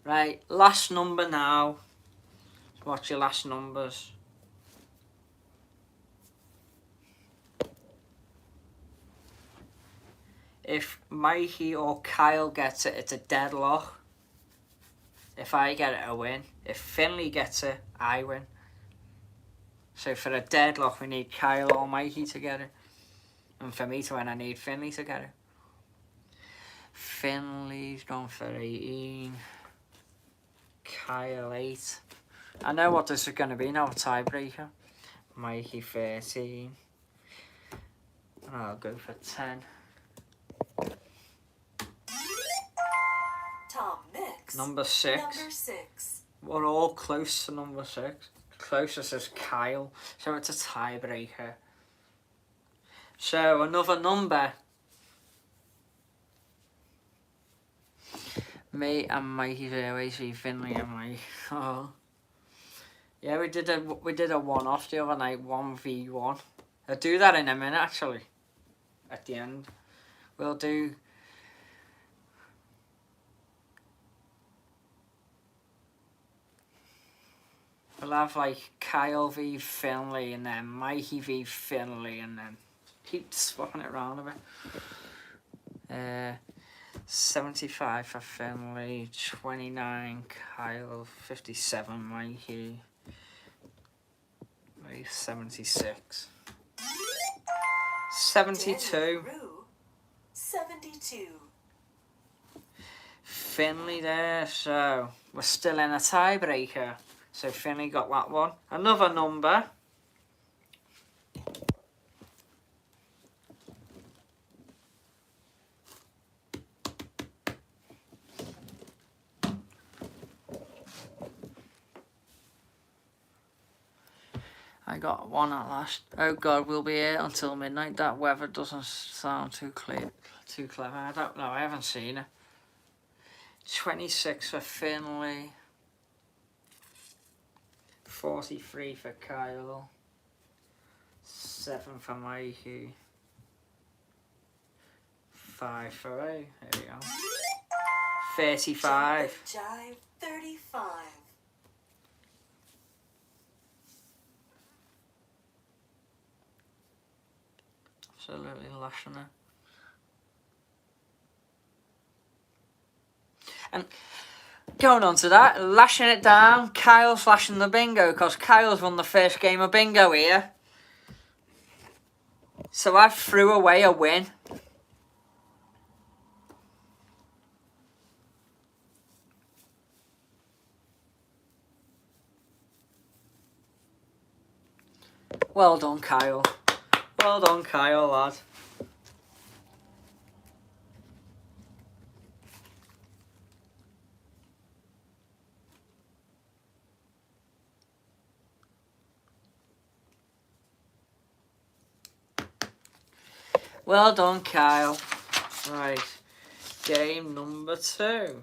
Right, last number now. What's your last numbers? If Mikey or Kyle gets it, it's a deadlock. If I get it, I win. If Finley gets it, I win. So for a deadlock, we need Kyle or Mikey to get it. And for me to win, I need Finley to get it. Finley's gone for 18. Kyle 8. I know what this is going to be now, a tiebreaker. Mikey 13. And I'll go for 10. Tom Mix. Number 6. Number 6. We're all close to number 6. Closest is Kyle. So it's a tiebreaker. So another number. Me and Mikey's always see Finley and Mike. Oh. Yeah, we did a one-off the other night, 1v1. I'll do that in a minute actually. At the end. We'll do we'll have like Kyle v Finley and then Mikey v Finley and then keep swapping it around a bit. 75 for Finley, 29 Kyle, 57 Mikey, 76. 72. 72. Finley there, so we're still in a tiebreaker. So Finley got that one. Another number. I got one at last. Oh God, we'll be here until midnight. That weather doesn't sound too clever. I don't know, I haven't seen it. 26 for Finley. 43 for Kyle. 7 for Mikey. 5 for A. There we go. 35. Jive 35. Absolutely lashing it. And going on to that, lashing it down. Kyle's lashing the bingo because Kyle's won the first game of bingo here. So I threw away a win. Well done, Kyle. Well done, Kyle, lad. Well done, Kyle. Right, game number 2.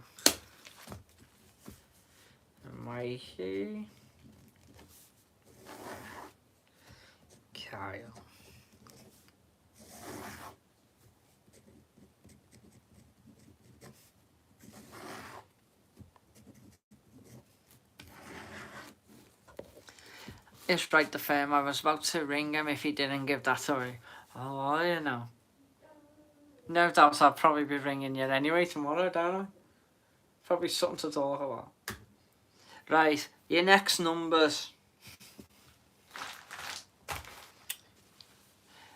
Mikey. Kyle. It's right, the firm. I was about to ring him if he didn't give that away. Oh, you know. No doubt I'll probably be ringing you anyway tomorrow, don't I? Probably something to talk about. Right, your next numbers.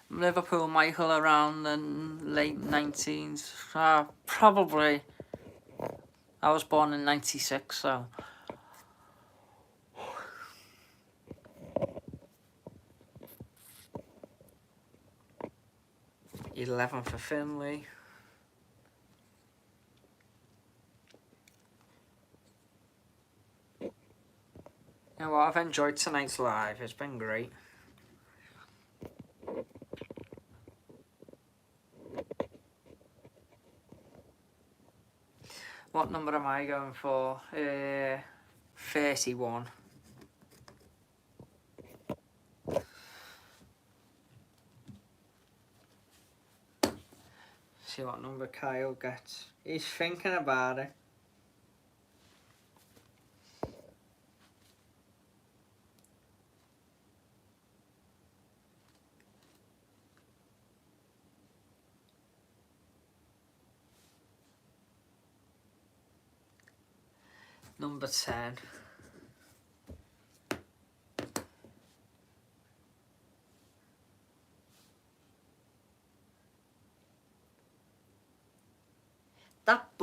Liverpool Michael around the late 19s. Probably. I was born in 96, so. 11 for Finley. You know what, I've enjoyed tonight's live, it's been great. What number am I going for? 31. See what number Kyle gets. He's thinking about it. Number 10. That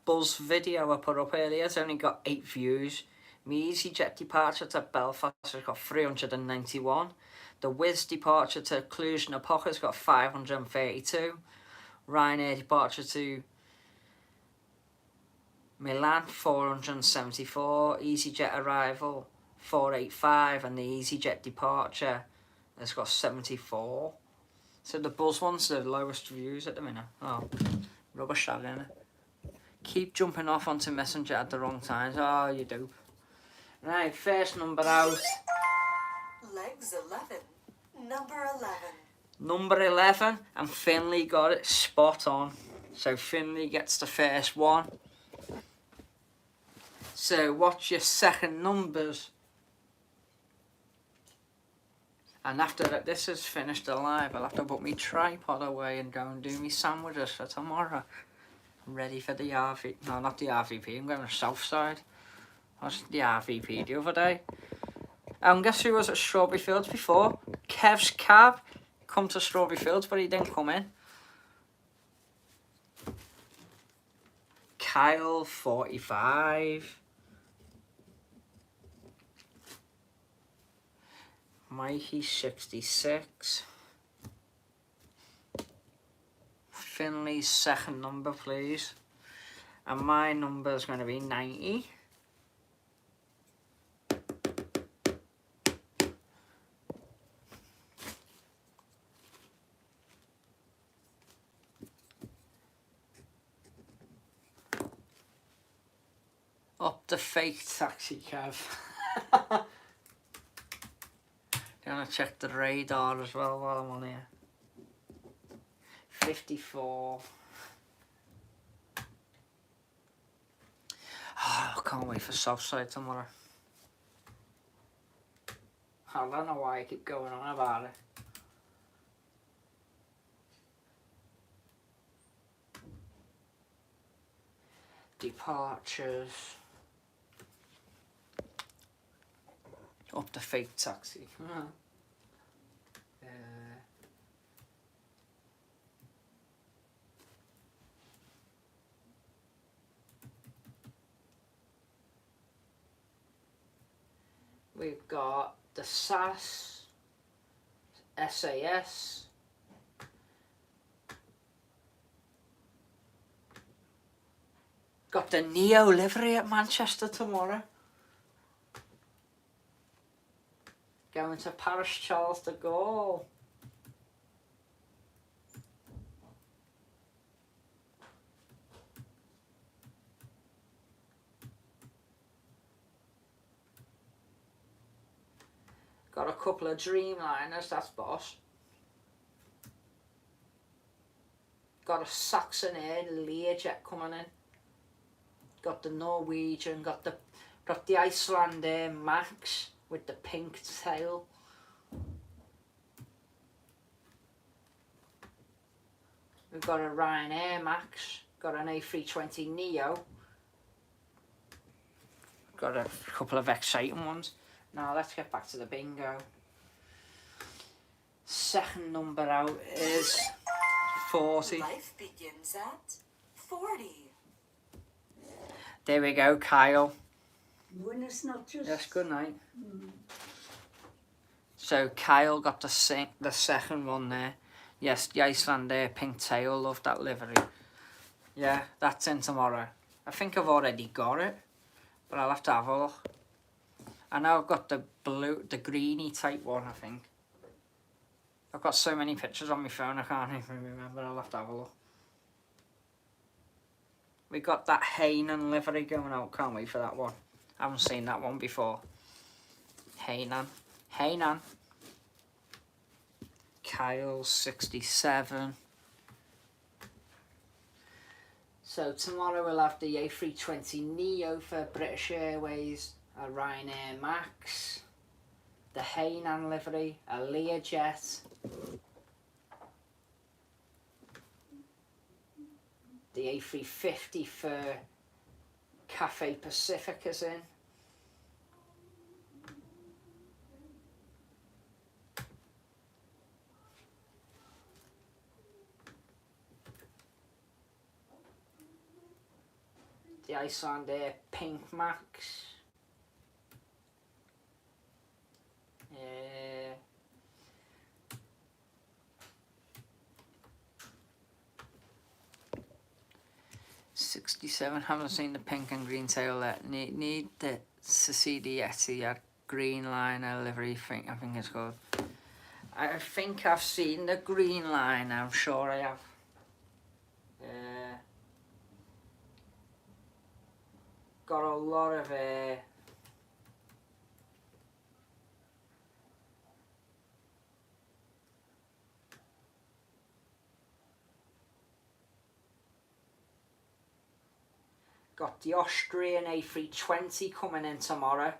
buzz video I put up earlier has only got 8 views. My EasyJet departure to Belfast has got 391. The Wizz departure to Cluj-Napoca has got 532. Ryanair departure to Milan 474. EasyJet arrival 485, and the EasyJet departure has got 74. So the buzz one's the lowest views at the minute. Oh, rubbish that, innit? Keep jumping off onto Messenger at the wrong times. Oh, you do. Right, first number out. Legs 11. Number 11. Number 11, and Finley got it spot on. So Finley gets the first one. So what's your second numbers? And after that, this is finished alive, I'll have to put my tripod away and go and do my sandwiches for tomorrow. I'm ready for the RV. No, not the RVP. I'm going to Southside. I was at the RVP the other day. And guess who was at Strawberry Fields before? Kev's cab. Come to Strawberry Fields, but he didn't come in. Kyle, 45. Mikey, 66. Finley's second number, please. And my number is going to be 90. Up the fake taxi cab. Gonna check the radar as well while I'm on here. 54. Oh, I can't wait for Southside tomorrow. I don't know why I keep going on about it. departures. Up the fake taxi. We've got the SAS, SAS, got the Neo livery at Manchester tomorrow. Going to Paris Charles de Gaulle. Got a couple of Dreamliners, that's boss. Got a Saxon Air Learjet coming in. Got the Norwegian, got the Iceland Air Max with the pink tail. We've got a Ryanair Max, got an A320 Neo. Got a couple of exciting ones. Now let's get back to the bingo. Second number out is 40. Life begins at 40. There we go, Kyle. Buenas noches. Yes, good night. So Kyle got the second one there. Yes, the Iceland Air pink tail, love that livery. Yeah, that's in tomorrow. I think I've already got it, but I'll have to have a look. I know I've got the blue, the greeny type one, I think. I've got so many pictures on my phone I can't even remember, I'll have to have a look. We got that Hainan livery going out, can't wait for that one. I haven't seen that one before. Hainan. Hainan. Kyle 67. So tomorrow we'll have the A320 Neo for British Airways, a Ryanair Max, the Hainan livery, a Learjet, the A350 for Cathay Pacifica's in. The Iceland Air Pink Max. 67, haven't seen the pink and green tail yet. Need to see the Etihad green liner livery, I think it's called. I think I've seen the green line, I'm sure I have. Got a lot of got the Austrian A320 coming in tomorrow.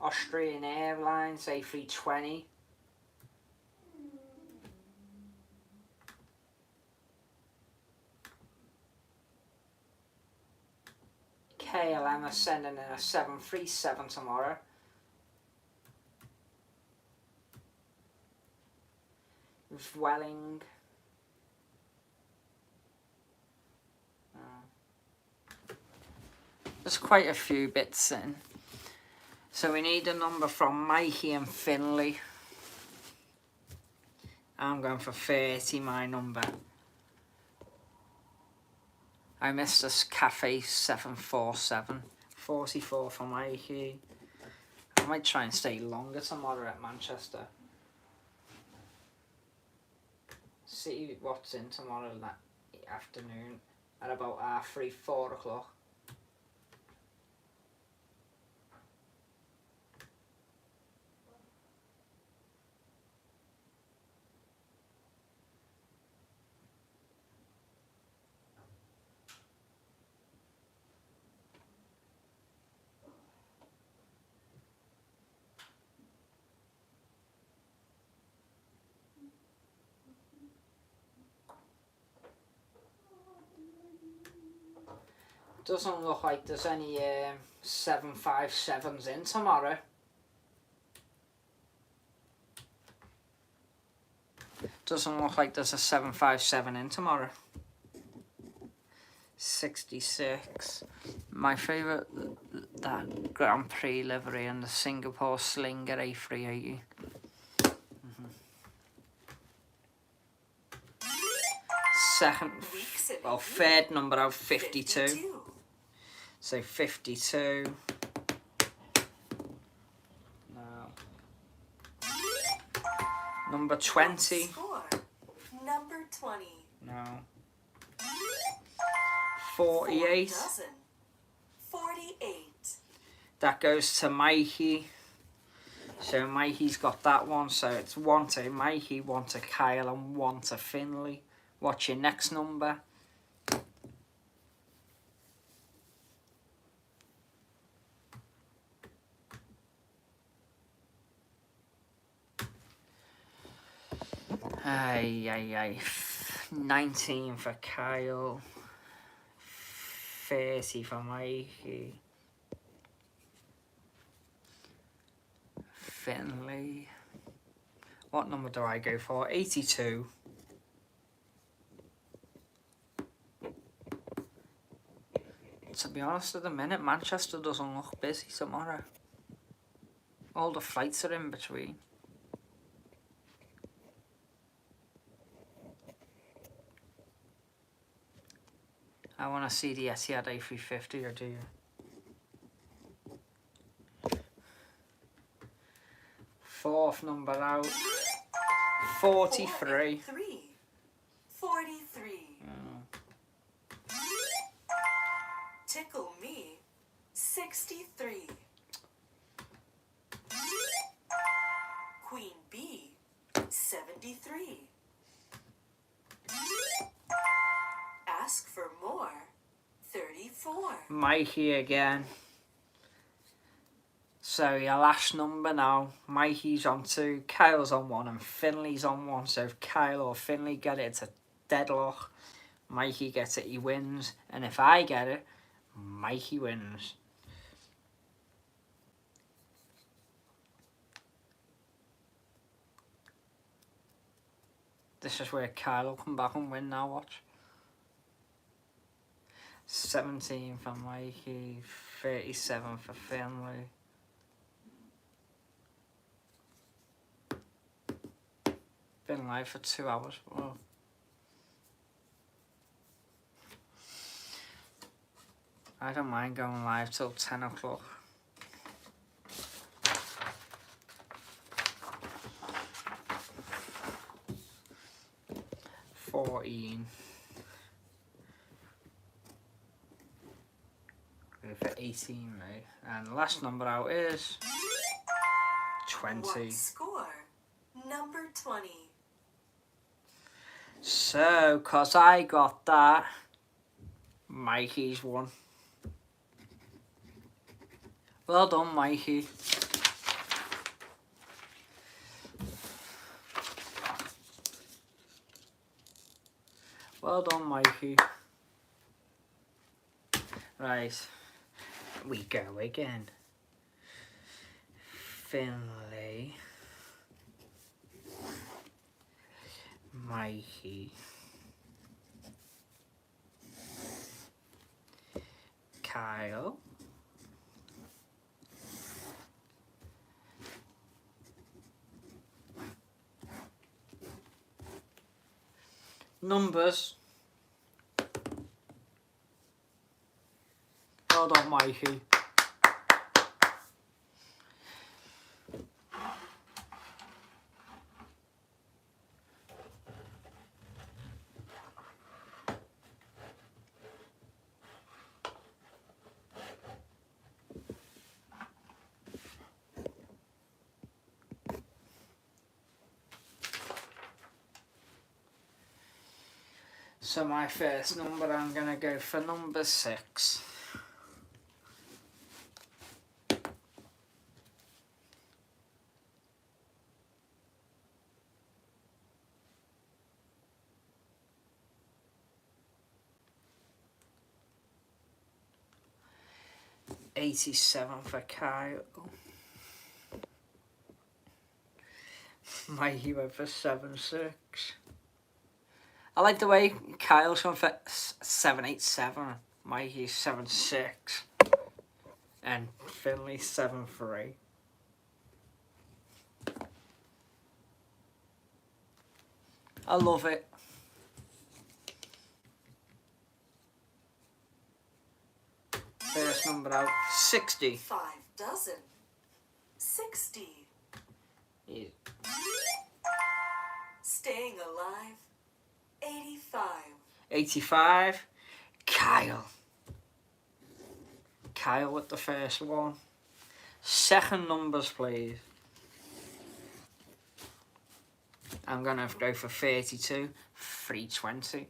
Austrian Airlines A320. KLM are sending in a 737 tomorrow. Vueling. There's quite a few bits in. So we need a number from Mikey and Finley. I'm going for 30, my number. I missed this Cafe 747. 44 for Mikey. I might try and stay longer tomorrow at Manchester. See what's in tomorrow that afternoon at about 3:30, 4 o'clock. Doesn't look like there's any 757s in tomorrow. Doesn't look like there's a 757 in tomorrow. 66. My favourite, that Grand Prix livery and the Singapore Slinger A380. Second, well, third number out, 52. So 52. Now. Number 20. Score. Number 20. No. 48. 48. That goes to Mikey. So Mikey's got that one. So it's 1 to Mikey, 1 to Kyle, and 1 to Finley. What's your next number? Ay. 19 for Kyle. 30 for Mikey. Finley. What number do I go for? 82. To be honest, at the minute, Manchester doesn't look busy tomorrow. All the flights are in between. I want to see the Etihad A350, or do you? Fourth number out. 43. 43. Oh. Tickle me. 63. Queen bee. 73. Ask for more. 34. Mikey again. So your last number now. Mikey's on 2, Kyle's on 1, and Finley's on 1. So if Kyle or Finley get it, it's a deadlock. Mikey gets it, he wins. And if I get it, Mikey wins. This is where Kyle will come back and win now, watch. 17 for Mikey, 37 for Finley. Been live for 2 hours. Whoa. I don't mind going live till 10 o'clock. For 18, right? And the last number out is 20. What score? Number 20. So, cause I got that, Mikey's won. Well done, Mikey. Well done, Mikey. Right, we go again. Finley. Mikey. Kyle. Numbers. Well done, Mikey. So my first number, I'm going to go for number 6. 87 for Kyle. Mikey went for 7-6. I like the way Kyle's gone for 7-8-7. Mikey's 7-6. And Finley 7-3. I love it. First number out, 60. 5 dozen. 60. Yeah. Staying alive. 85. 85. Kyle. Kyle with the first one. Second numbers, please. I'm going to go for 32. 320.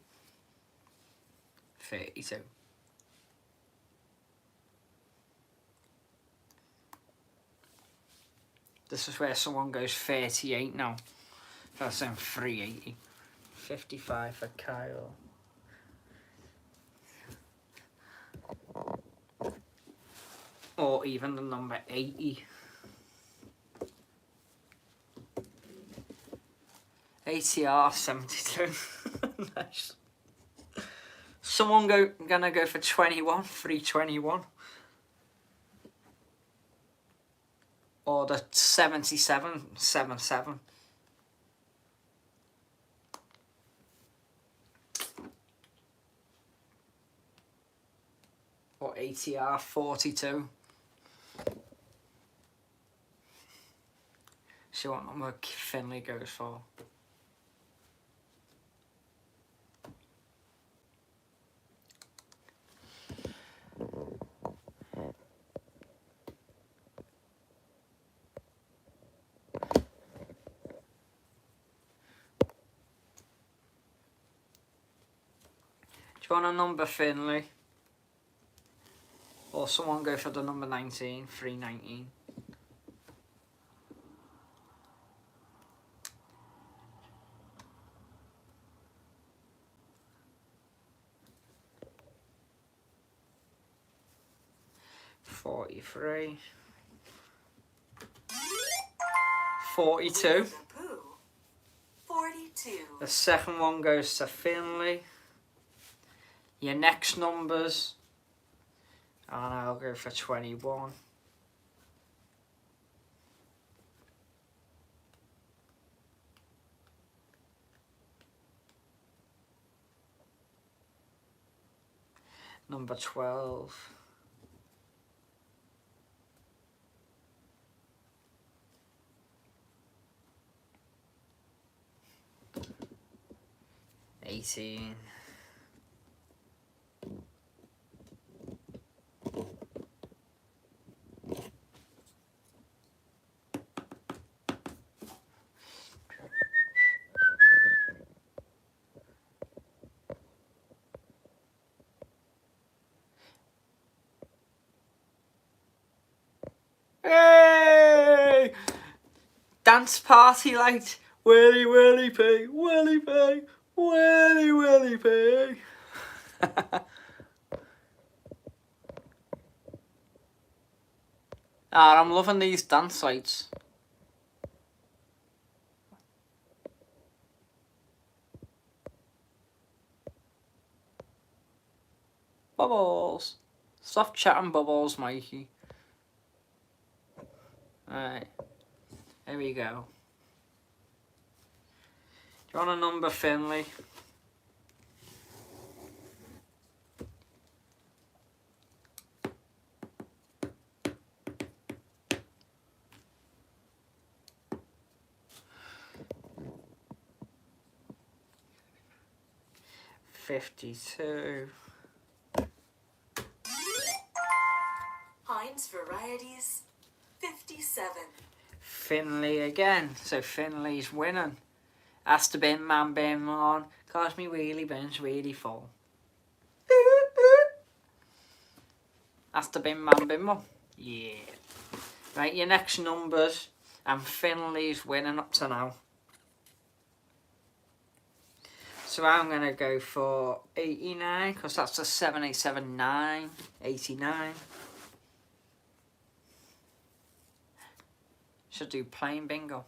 32. This is where someone goes 38 now. That's in 380. 55 for Kyle. Or even the number 80. 80R 72. Nice. Someone gonna go for 21, 321. Or the 77, 77. Or ATR 42. See what number Finley goes for. Do you want a number, Finley? Or someone go for the number 19, 319. $43. 42. 42. The second one goes to Finley. Your next numbers, and I'll go for 21. Number 12. $18. Hey! Dance party light. Willy willy pig, willy pig, willy willy pig. I'm loving these dance lights. Bubbles. Stop chatting bubbles, Mikey. Alright. Here we go. Do you want a number, Finley? $52. Heinz varieties. 57. Finley again. So Finley's winning. Has to bin man bin on. Cause me wheelie bin's really full. Has to bin man bin one. Yeah. Right, your next numbers. And Finley's winning up to now. So I'm going to go for 89. Because that's a 7879. 89. Should do plain bingo.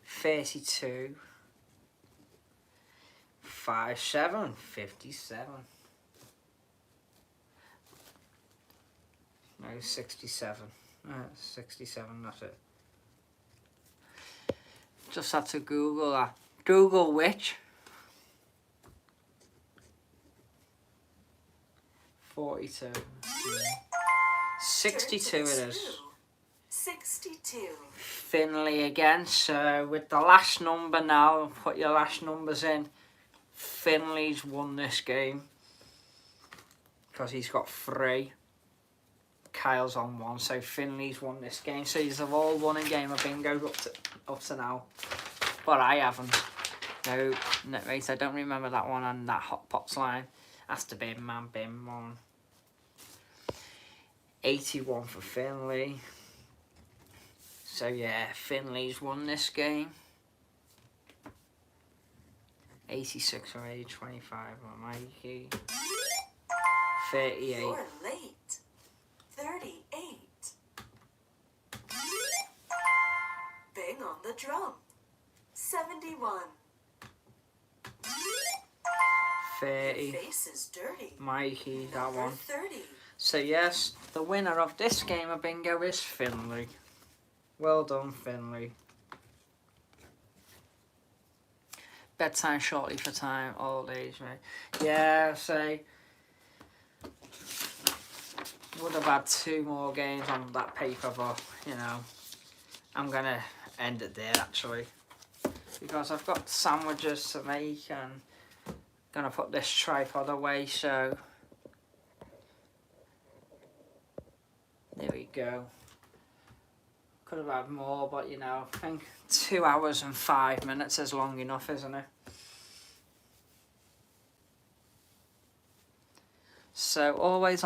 32. 57. 57. No, 67. 67, that's it. Just had to Google that. Google which. 42. 62 it is. 62. Finley again. So with the last number now, put your last numbers in. Finley's won this game. Because he's got 3. Kyle's on 1, so Finley's won this game. So you've all won a game of bingo up to now. But I haven't. No, wait, I don't remember that one on that Hot Pots line. That's the bin man, bin one. 81 for Finley. So yeah, Finley's won this game. 86 for age 25 on Mikey. 38. You're late. 38. Bing on the drum. 71. 30. Your face is dirty. Mikey, that Number one. 30. So yes, the winner of this game of bingo is Finley. Well done, Finley. Bedtime shortly for time, old age, mate. Yeah, so would have had 2 more games on that paper, but you know, I'm gonna end it there actually, because I've got sandwiches to make and gonna put this tripod away. So there we go. Could have had more, but you know, I think 2 hours and 5 minutes is long enough, isn't it? So always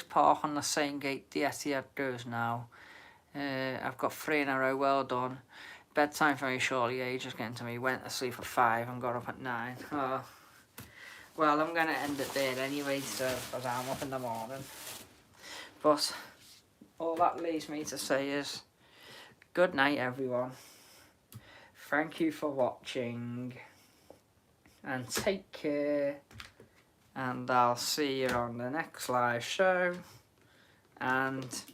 park on the same gate the Etihad goes now. I've got 3 in a row. Well done. Bedtime very shortly. Age is getting to me. Went to sleep at 5 and got up at 9. Oh. Well, I'm gonna end it there anyway, so because I'm up in the morning. But all that leaves me to say is good night, everyone. Thank you for watching and take care, and I'll see you on the next live show. And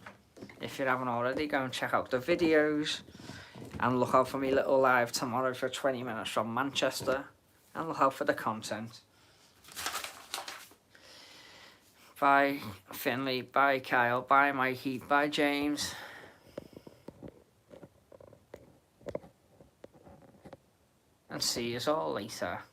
if you haven't already, go and check out the videos and look out for me little live tomorrow for 20 minutes from Manchester, and look out for the content. Bye Finley, bye Kyle, bye Mikey, bye James. And see you all later.